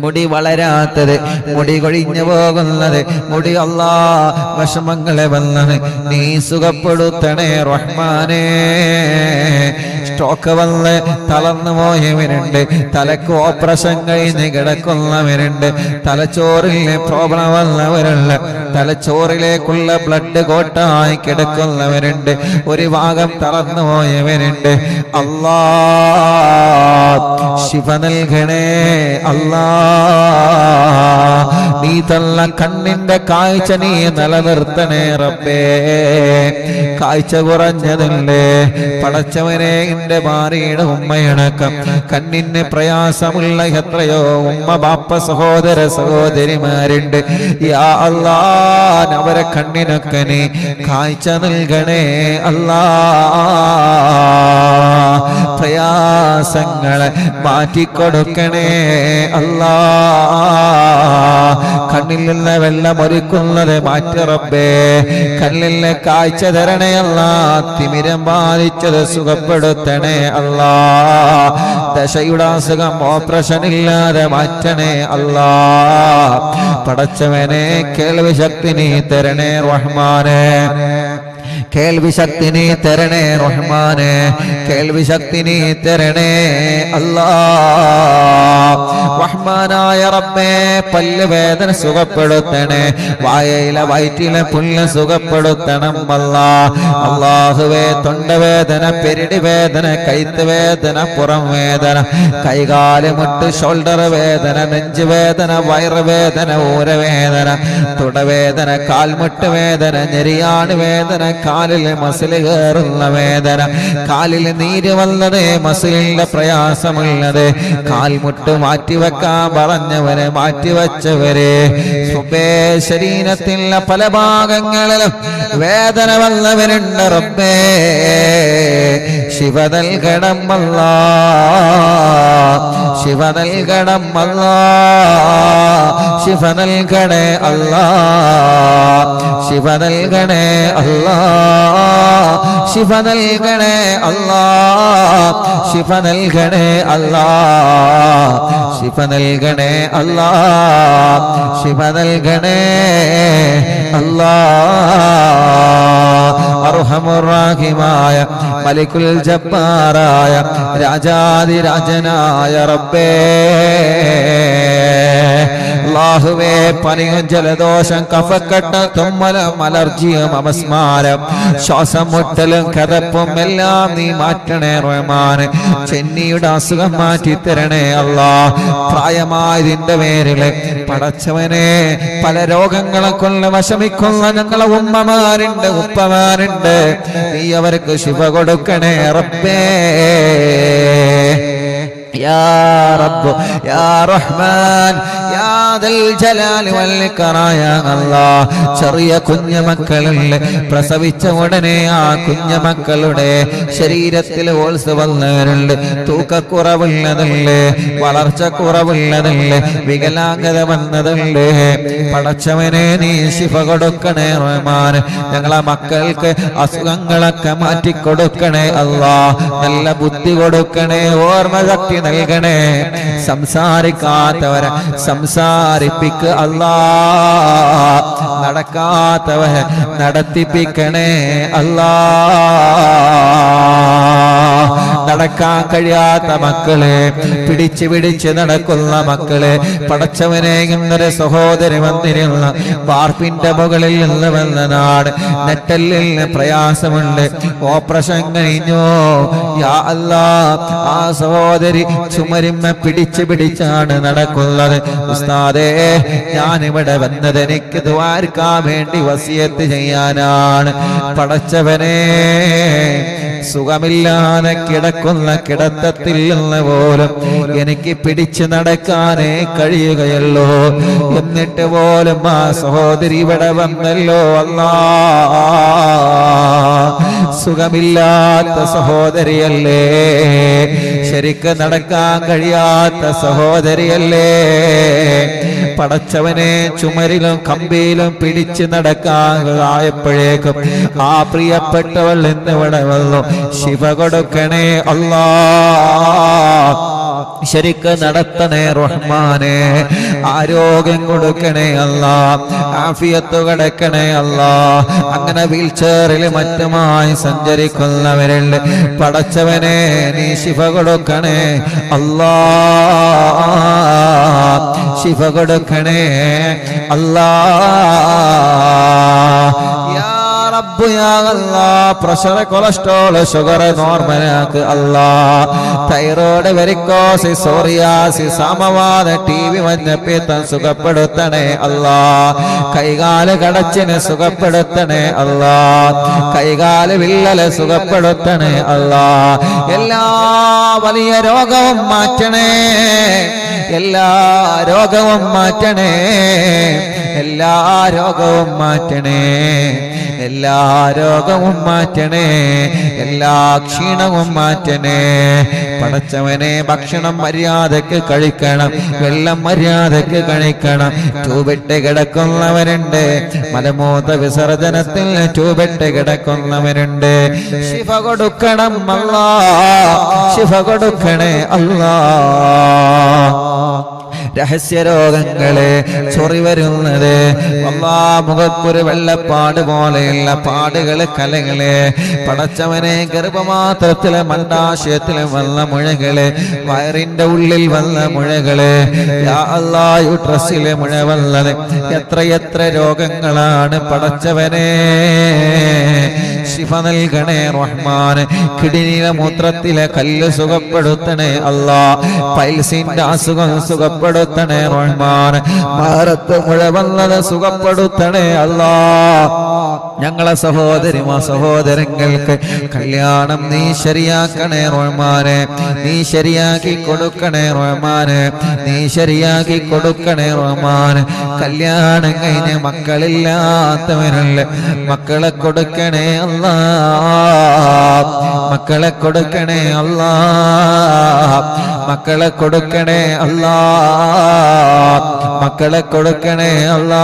മുടി വളരാത്തത്, മുടി കൊഴിഞ്ഞു പോകുന്നത്, മുടി അല്ലാ വിഷമങ്ങളെ വന്നത് നീ സുഖപ്പെടുത്തണേ റഹ്മാനെ. സ്ട്രോക്ക് വന്ന് തളർന്നു പോയവരുണ്ട്, തലക്ക് ഓപ്പറേഷൻ കഴിഞ്ഞ് കിടക്കുന്നവരുണ്ട്, തലച്ചോറിലെ പ്രോബ്ലം വന്നവരുണ്ട്, തലച്ചോറിലേക്കുള്ള ബ്ലഡ് കോട്ടായി കിടക്കുന്നവരുണ്ട്, ഒരു ഭാഗം തളർന്നു പോയവരുണ്ട്. അല്ലാ ശിഫ നൽകണേ അല്ലാ. നീ തന്ന കണ്ണിന്റെ കാഴ്ച നീ നിലനിർത്തണേ റബ്ബേ. കാഴ്ച കുറഞ്ഞതുണ്ട് പടച്ചവനെ, എന്റെ ഭാര്യയുടെ ഉമ്മയടക്കം കണ്ണിന് പ്രയാസമുള്ള എത്രയോ ഉമ്മ ബാപ്പ സഹോദര സഹോദരിമാരുണ്ട്. യാ അല്ലാ, അവരെ കണ്ണിനൊക്കെ നീ കാഴ്ച നൽകണേ അല്ലാ. പ്രയാസങ്ങളെ മാറ്റിക്കൊടുക്കണേ അല്ലാ. കണ്ണിൽ നിന്ന് വെള്ളം ഒരുക്കുന്നത് മാറ്റി റബ്ബേ. കണ്ണിൽ നിന്ന് കാഴ്ച തരണേ അല്ലാ. തിമിരം ബാധിച്ചത് സുഖപ്പെടുത്തണേ അല്ലാ. ദശയുടെ അസുഖം ഓപ്പറേഷൻ ഇല്ലാതെ മാറ്റണേ അല്ലാ. പടച്ചവനെ കേൾവി ശക്തി നീ തരണേ റഹ്മാനെ. കേൾവി ശക്തി നീ തരണേ റഹ്മാനെ. കേൾവി ശക്തി നീ തരണേ അല്ലാ. റഹ്മാനായ റബ്ബേ, പല്ല് വേദന സുഖപ്പെടുത്തണേ, വായയിലെ വയറ്റിലെ പുല്ല് സുഖപ്പെടുത്തണം അല്ലാ. അല്ലാഹുവേ, തൊണ്ടവേദന, പെരിടി വേദന, കൈത്ത് വേദന, പുറം വേദന, കൈകാല് മുട്ട് ഷോൾഡർ വേദന, നെഞ്ച് വേദന, വയറുവേദന, ഊരവേദന, തുടവേദന, കാൽമുട്ട് വേദന, ഞെരിയാണി വേദന, കാലിൽ മസിൽ കയറുന്ന വേദന, കാലിൽ നീര് വന്നത്, മസിലിന്റെ പ്രയാസമുള്ളത്, കാൽമുട്ട് മാറ്റിവെക്കാൻ പറഞ്ഞവരെ മാറ്റിവെച്ചവരെ, ശരീരത്തിലെ പല ഭാഗങ്ങളിലും വേദന വന്നവരുണ്ട്. റബ്ബേ ശിവ നൽകണം അല്ലാ, ശിവ നൽകണം അല്ലാ, ശിവ നൽകണേ അല്ലാ, ശിവ നൽകണേ അല്ലാ, ശിവ നൽകണേ അല്ലാ, ശിവ നൽകണേ അല്ലാ, ശിവ നൽകണേ അല്ലാ, ശിവ നൽകണേ അല്ലാ. അർഹമുർ റഹീമായ മലിക്കുൽ ജബ്ബാറായ രാജാതിരാജനായ റബ്ബേ, അല്ലാഹുവേ പനിയും ജലദോഷം കഫക്കെട്ട് തുമ്മലും അലർജിയും അപസ്മാരം ശ്വാസം മുട്ടലും കതപ്പും എല്ലാം നീ മാറ്റണേ റഹ്മാൻ. ചെന്നിയുടെ അസുഖം മാറ്റി തരണേ അല്ലാ. പ്രായമായതിന്റെ പേരില് പടച്ചവനെ പല രോഗങ്ങളെ കൊണ്ട് വിഷമിക്കുന്ന ഞങ്ങളെ ഉമ്മമാരുണ്ട്, ഉപ്പമാരുണ്ട്. നീ അവർക്ക് ശിഫ കൊടുക്കണേ റബ്ബേ. യാ റബ്ബ് യാ റഹ്മാൻ യാ ദൽ ജലാലി വൽ ഇക്റാം യാ അല്ലാഹ്. ചെറിയ കുഞ്ഞുമക്കളുടെ പ്രസവിച്ച ഉടനെ ആ കുഞ്ഞുമക്കളുടെ ശരീരത്തിൽ ഓൾസ് വന്നവരുണ്ട്, തൂക്കക്കുറവുള്ളതുണ്ട്, വളർച്ച കുറവുള്ളതുണ്ട്, വികലാംഗത വന്നതുണ്ട്. പടച്ചവനെ നീ ശിഫ കൊടുക്കണേ റഹ്മാൻ. ഞങ്ങളെ മക്കൾക്ക് അസുഖങ്ങളൊക്കെ മാറ്റിക്കൊടുക്കണേ അല്ലാഹ്. നല്ല ബുദ്ധി കൊടുക്കണേ, ഓർമ്മശക്തി നൽകണേ. സംസാരിക്കാത്തവരെ സംസാരിപ്പിക്ക് അല്ലാ, നടക്കാത്തവരെ നടത്തിപ്പിക്കണേ അല്ലാ. നടക്കാൻ കഴിയാത്ത മക്കളെ, പിടിച്ച് പിടിച്ച് നടക്കുന്ന മക്കളെ പടച്ചവനെ, ഇന്നൊരു സഹോദരി വന്നിരുന്ന വാർപ്പിന്റെ മുകളിൽ നിന്ന് വന്ന നാട് നെറ്റലിന് പ്രയാസമുണ്ട്, ഓപ്പറേഷൻ കഴിഞ്ഞോ യാ അല്ലാ. ആ സഹോദരി ചുമരിമ്മ പിടിച്ച് പിടിച്ചാണ് നടക്കുന്നത്. ഉസ്താദേ, ഞാനിവിടെ വന്നത് എനിക്ക് ദ്വാരക്കാൻ വേണ്ടി വസിയത്ത് ചെയ്യാനാണ്. പടച്ചവനെ, സുഖമില്ലാതെ കിടക്കുന്ന കിടത്തത്തിൽ നിന്ന് പോലും എനിക്ക് പിടിച്ചു നടക്കാനേ കഴിയുകയുള്ളൂ. എന്നിട്ട് പോലും ആ സഹോദരി ഇവിടെ വന്നല്ലോ അല്ലാ. സുഖമില്ലാത്ത സഹോദരിയല്ലേ, ശരിക്ക് നടക്കാൻ കഴിയാത്ത സഹോദരിയല്ലേ. പടച്ചവനെ, ചുമരിലും കമ്പിയിലും പിടിച്ചു നടക്കായപ്പോഴേക്കും ആ പ്രിയപ്പെട്ടവൾ എന്നിവിടെ വന്നു. ശിവ കൊടുക്കണേ അല്ലാ, ശരിക്ക് നടത്തണേ റഹ്മാനെ. ആരോഗ്യം കൊടുക്കണേ അല്ലാ, ആഫിയത്ത് കൊടുക്കണേ അല്ലാ. അങ്ങനെ വീൽ ചെയറിൽ മറ്റുമായി സഞ്ചരിക്കുന്നവരുണ്ട്. പടച്ചവനെ, നീ ശിഫ കൊടുക്കണേ അല്ലാ, ശിഫ കൊടുക്കണേ അല്ലാ. റബ്ബ് യാ അല്ലാഹ്, പ്രഷർ, കൊളസ്ട്രോൾ, ഷുഗർ നോർമലാക്ക് അല്ലാ. തൈറോയ്ഡ്, വെരിക്കോസിസ്, സോറിയാസിസ്, സമവാത, ടിബി, മഞ്ഞപ്പിത്തം സുഖപ്പെടുത്തണേ അല്ലാ. കൈകാല് കടച്ചിന് സുഖപ്പെടുത്തണേ അല്ലാ. കൈകാല് വിള്ളല് സുഖപ്പെടുത്തണേ അല്ലാ. എല്ലാ വലിയ രോഗവും മാറ്റണേ, എല്ലാ രോഗവും മാറ്റണേ, എല്ലാ രോഗവും മാറ്റണേ, എല്ലാ രോഗവും മാറ്റണേ, എല്ലാ ക്ഷീണവും മാറ്റണേ. പടച്ചവനെ, ഭക്ഷണം മര്യാദക്ക് കഴിക്കണം, വെള്ളം മര്യാദക്ക് കഴിക്കണം. ട്യൂബിട്ട് കിടക്കുന്നവരുണ്ട്, മലമൂത്ര വിസർജനത്തിൽ ട്യൂബിട്ട് കിടക്കുന്നവരുണ്ട്. ശിഫ കൊടുക്കണം അല്ലാ, ശിഫ കൊടുക്കണേ അല്ലാ. രഹസ്യരോഗങ്ങളെ ചൊറി വരുന്നത് അല്ലാ, മുഖത്തൊരു വെള്ളപ്പാട് പോലെയുള്ള പാടുകള്, കലകള്, പടച്ചവനെ, ഗർഭമാത്രത്തിലെ മണ്ഡാശയത്തിലെ വന്ന മുഴകള്, വയറിന്റെ ഉള്ളിൽ വന്ന മുഴകള്, യാ അല്ലാ, യൂട്രസിലെ മുഴ വന്നത്, എത്രയെത്ര രോഗങ്ങളാണ്. പടച്ചവനെ, ശിഫ നൽകണേ റഹ്മാന്. കിഡ്നിയിലെ മൂത്രത്തിലെ കല്ല് സുഖപ്പെടുത്തണേ അല്ലാ. പൈൽസിന്റെ അസുഖം സുഖപ്പെടുത്തണേ റഹ്മാൻ. ഭാരത്ത് മുഴ വന്നത് സുഖപ്പെടുത്തണേ അല്ലാ. ഞങ്ങളെ സഹോദരങ്ങൾക്ക് കല്യാണം നീ ശരിയാക്കണേ റഹ്മാനെ, നീ ശരിയാക്കി കൊടുക്കണേ റഹ്മാനെ, നീ ശരിയാക്കി കൊടുക്കണേ റഹ്മാനെ. കല്യാണം കഴിഞ്ഞ് മക്കളില്ലാത്തവനല്ലേ, മക്കളെ കൊടുക്കണേ അല്ലാ, മക്കളെ കൊടുക്കണേ അല്ലാ, മക്കളെ കൊടുക്കണേ അല്ലാ, മക്കളെ കൊടുക്കണേ അല്ലാ.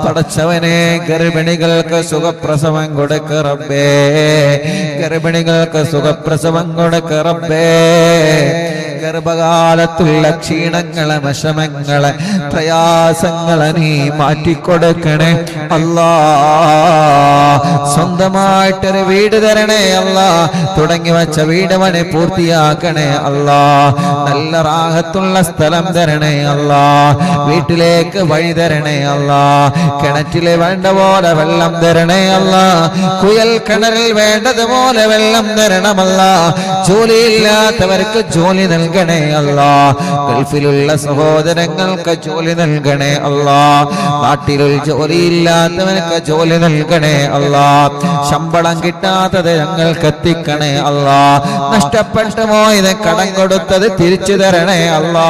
പടച്ചവനെ ഗർഭിണികൾക്ക് സുഖപ്രസവം കൊടുക്ക റബ്ബേ, ഗർഭിണികൾക്ക് സുഖപ്രസവം കൊടുക്ക റബ്ബേ. ഗർഭകാലത്തുള്ള ക്ഷീണങ്ങളെ വിഷമങ്ങളെ പ്രയാസങ്ങളെ നീ മാറ്റിക്കൊടുക്കണേ അല്ലാ. സ്വന്തമായിട്ടൊരു വീട് തരണേ അല്ലാ, തുടങ്ങി വച്ച വീട് പണി പൂർത്തിയാക്കണേ അല്ലാ. നല്ല റാഹത്തുള്ള സ്ഥലം തരണേ അല്ലാ, വീട്ടിലേക്ക് വഴി തരണേ അല്ലാ. കിണറ്റില് വേണ്ട പോലെ വെള്ളം തരണേ അല്ലാ, കുയൽ കിണറിൽ വേണ്ടതുപോലെ വെള്ളം തരണമല്ല. ജോലിയില്ലാത്തവർക്ക് ജോലി നൽകണേ അല്ലാ, ഗൾഫിലുള്ള സഹോദരങ്ങൾക്ക് ജോലി നൽകണേ അല്ലാ, നാട്ടിലുള്ള ജോലിയില്ലാത്തവർക്ക് ജോലി നൽകണേ അല്ലാ. ശമ്പളം കിട്ടാത്തത് ഞങ്ങൾക്ക് എത്തിക്കണേ അല്ലാ, നഷ്ടപ്പെട്ടു പോയത് കടം കൊടുത്തത് തിരിച്ചു തരണേ അല്ലാ.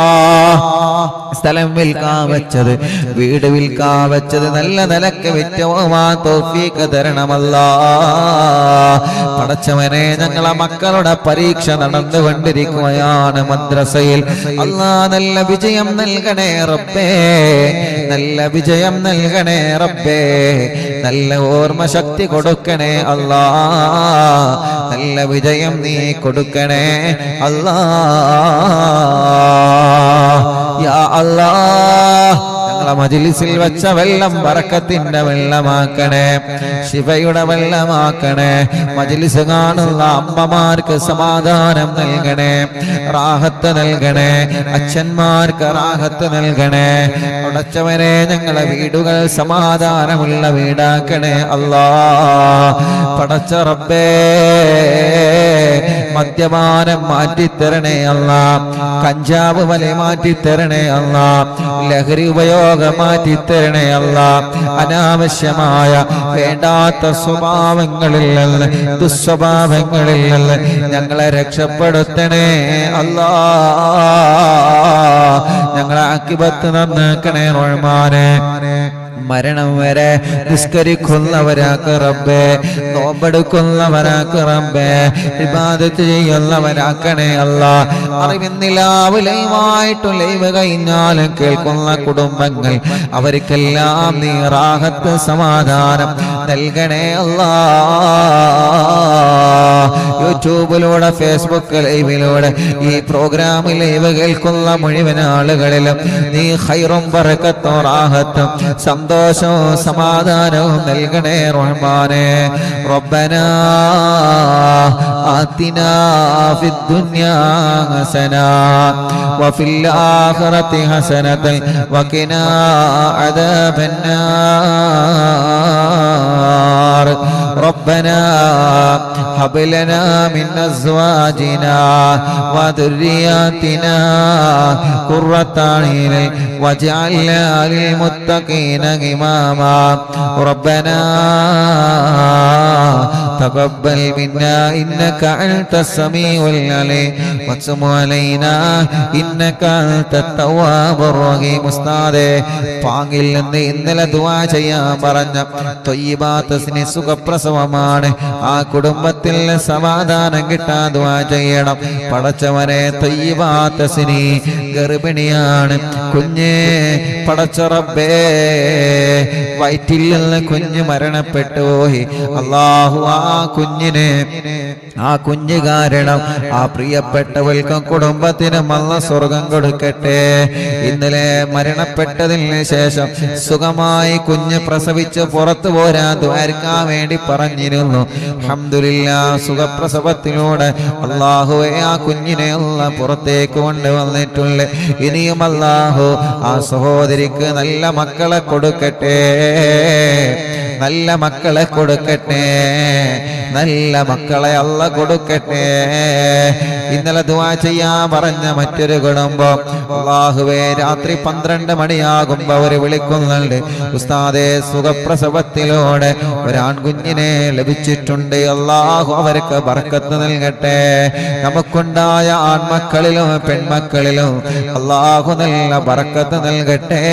സ്ഥലം വിൽക്കാൻ വെച്ചത്, വീട് വിൽക്കാൻ വെച്ചത് നല്ല നിലക്ക് വിറ്റവുമാ തൗഫീഖ് തരണമല്ലാ. പടച്ചവനെ ഞങ്ങളെ മക്കളുടെ പരീക്ഷ നടന്നുകൊണ്ടിരിക്കുകയാണ് മദ്രസയിൽ. അല്ലാ നല്ല വിജയം നൽകണേ റബ്ബേ, നല്ല വിജയം നൽകണേ റബ്ബേ. നല്ല ഓർമ്മ ശക്തി കൊടുക്കണേ അല്ലാ, നല്ല വിജയം നീ കൊടുക്കണേ അല്ലാ. യാ അല്ലാഹ്, ഞങ്ങളെ മജ്‌ലിസിൽ വെച്ച വെള്ളം ബറക്കത്തിന്റെ വെള്ളമാക്കണേ, ശിഫയുടെ വെള്ളമാക്കണേ. മജ്‌ലിസ് കാണുന്ന അമ്മമാർക്ക് സമാധാനം നൽകണേ, റാഹത്ത് നൽകണേ, അച്ഛന്മാർക്ക് റാഹത്ത് നൽകണേ. ഉടച്ചവനെ ഞങ്ങളെ വീടുകൾ സമാധാനമുള്ള വീടാക്കണേ അല്ലാ. പടച്ച റബ്ബേ, മദ്യപാനം മാറ്റിത്തരണേ അല്ലാ, കഞ്ചാവ് വല മാറ്റിത്തരണേ അല്ലാ, ലഹരി ഉപയോഗം മാറ്റിത്തരണേ അല്ലാ. അനാവശ്യമായ വേണ്ടാത്ത സ്വഭാവങ്ങളിൽ നിന്ന്, ദുസ്വഭാവങ്ങളിൽ നിന്ന് ഞങ്ങളെ രക്ഷപ്പെടുത്തണേ അല്ലാ. ഞങ്ങളെ ആഖിബത്ത് നന്നാക്കണേ റഹ്മാനെ. മരണം വരെ നിസ്കരിക്കുന്നവരാക്ക് റബ്ബേ, നോമ്പെടുക്കുന്നവരാക്ക് റബ്ബേ, ഇബാദത്ത് ചെയ്യുന്നവരാക്കണേ അല്ലാ. അറിവിന്നിലാവ് ലൈവായിട്ടും ലൈവ് കഴിഞ്ഞാലും കേൾക്കുന്ന കുടുംബങ്ങൾ അവർക്കെല്ലാം നീ റാഹത്ത് സമാധാനം നൽകണേ അല്ലാ. യൂട്യൂബിലൂടെ ഫേസ്ബുക്ക് ലൈവിലൂടെ ഈ പ്രോഗ്രാം ലൈവ് കേൾക്കുന്ന മുഴുവൻ ആളുകളിലും നീ ഖൈറും ബറക്കത്തും റാഹത്തും സന്തോഷവും സമാധാനവും നൽകണേ റഹ്മാനെ. റബ്ബനാ ആതിനാ ഫിദ്ദുനിയാ ഹസന വഫിൽ ആഖിറതി ഹസനതൻ വഖിനാ അദാബന്നാർ. റബ്ബനാ ഹബ് ലനാ മിൻ അസ്വാജിനാ വദുർരിയാതിനാ ഖുർറത അയ്യുൻ വജഅൽനാ ലിൽ മുത്തഖീന ഇമാമാ. റബ്ബനാ തഖബ്ബൽ മിന്നാ ഇന്നക അൻതസ് സമീഉൽ അലീം വതുബ് അലൈനാ ഇന്നക അൻതത് തവ്വാബുർ റഹീം. ഉസ്താദേ, പാങ്ങിൽ നിന്ന് ഇന്നലെ ദുആ ചെയ്യാൻ പറഞ്ഞ ത്വയ്യിബാത്തിന് സുഖപ്രസവമാണ്. ആ കുടുംബത്തിൽ സമാധാനം കിട്ടാൻ ദുആ ചെയ്യണം. പടച്ചവനെ, ത്വയ്യിബാത്തിന് ഗർഭിണിയാണ്, കുഞ്ഞ് പടച്ച റബ്ബേ, വയറ്റിൽ നിന്ന് കുഞ്ഞ് മരണപ്പെട്ടു പോയി. അല്ലാഹു ആ കുഞ്ഞ് കാരണം ആ പ്രിയപ്പെട്ടവൾക്കും കുടുംബത്തിനും അല്ലാഹ് സ്വർഗം കൊടുക്കട്ടെ. ഇന്നലെ മരണപ്പെട്ടതിന് ശേഷം സുഖമായി കുഞ്ഞ് പ്രസവിച്ച് പുറത്തു പോരാൻ ദ്വാരക്കാൻ വേണ്ടി പറഞ്ഞിരുന്നു. അൽഹംദുലില്ലാഹ്, സുഖപ്രസവത്തിലൂടെ അല്ലാഹുവേ ആ കുഞ്ഞിനെ അല്ലാഹ് പുറത്തേക്ക് കൊണ്ടുവന്നിട്ടുണ്ട്. ഇനിയും അല്ലാഹു ആ സഹോദരിക്ക് നല്ല മക്കളെ കൊടുക്കട്ടെ, നല്ല മക്കളെ കൊടുക്കട്ടെ, നല്ല മക്കളെ അല്ല കൊടുക്കട്ടെ. ഇന്നലെ ദുആ ചെയ്യാൻ പറഞ്ഞ മറ്റൊരു കുടുംബം, അല്ലാഹുവേ രാത്രി 12 മണിയാകുമ്പോ അവര് വിളിക്കുന്നുണ്ട്, ഉസ്താദേ സുഖപ്രസവത്തിലൂടെ ഒരാൺകുഞ്ഞിനെ ലഭിച്ചിട്ടുണ്ട്, അല്ലാഹു അവർക്ക് ബർക്കത്ത് നൽകട്ടെ. നമുക്കുണ്ടായ ആൺമക്കളിലും പെൺമക്കളിലും അല്ലാഹു നല്ല ബർക്കത്ത് നൽകട്ടെ.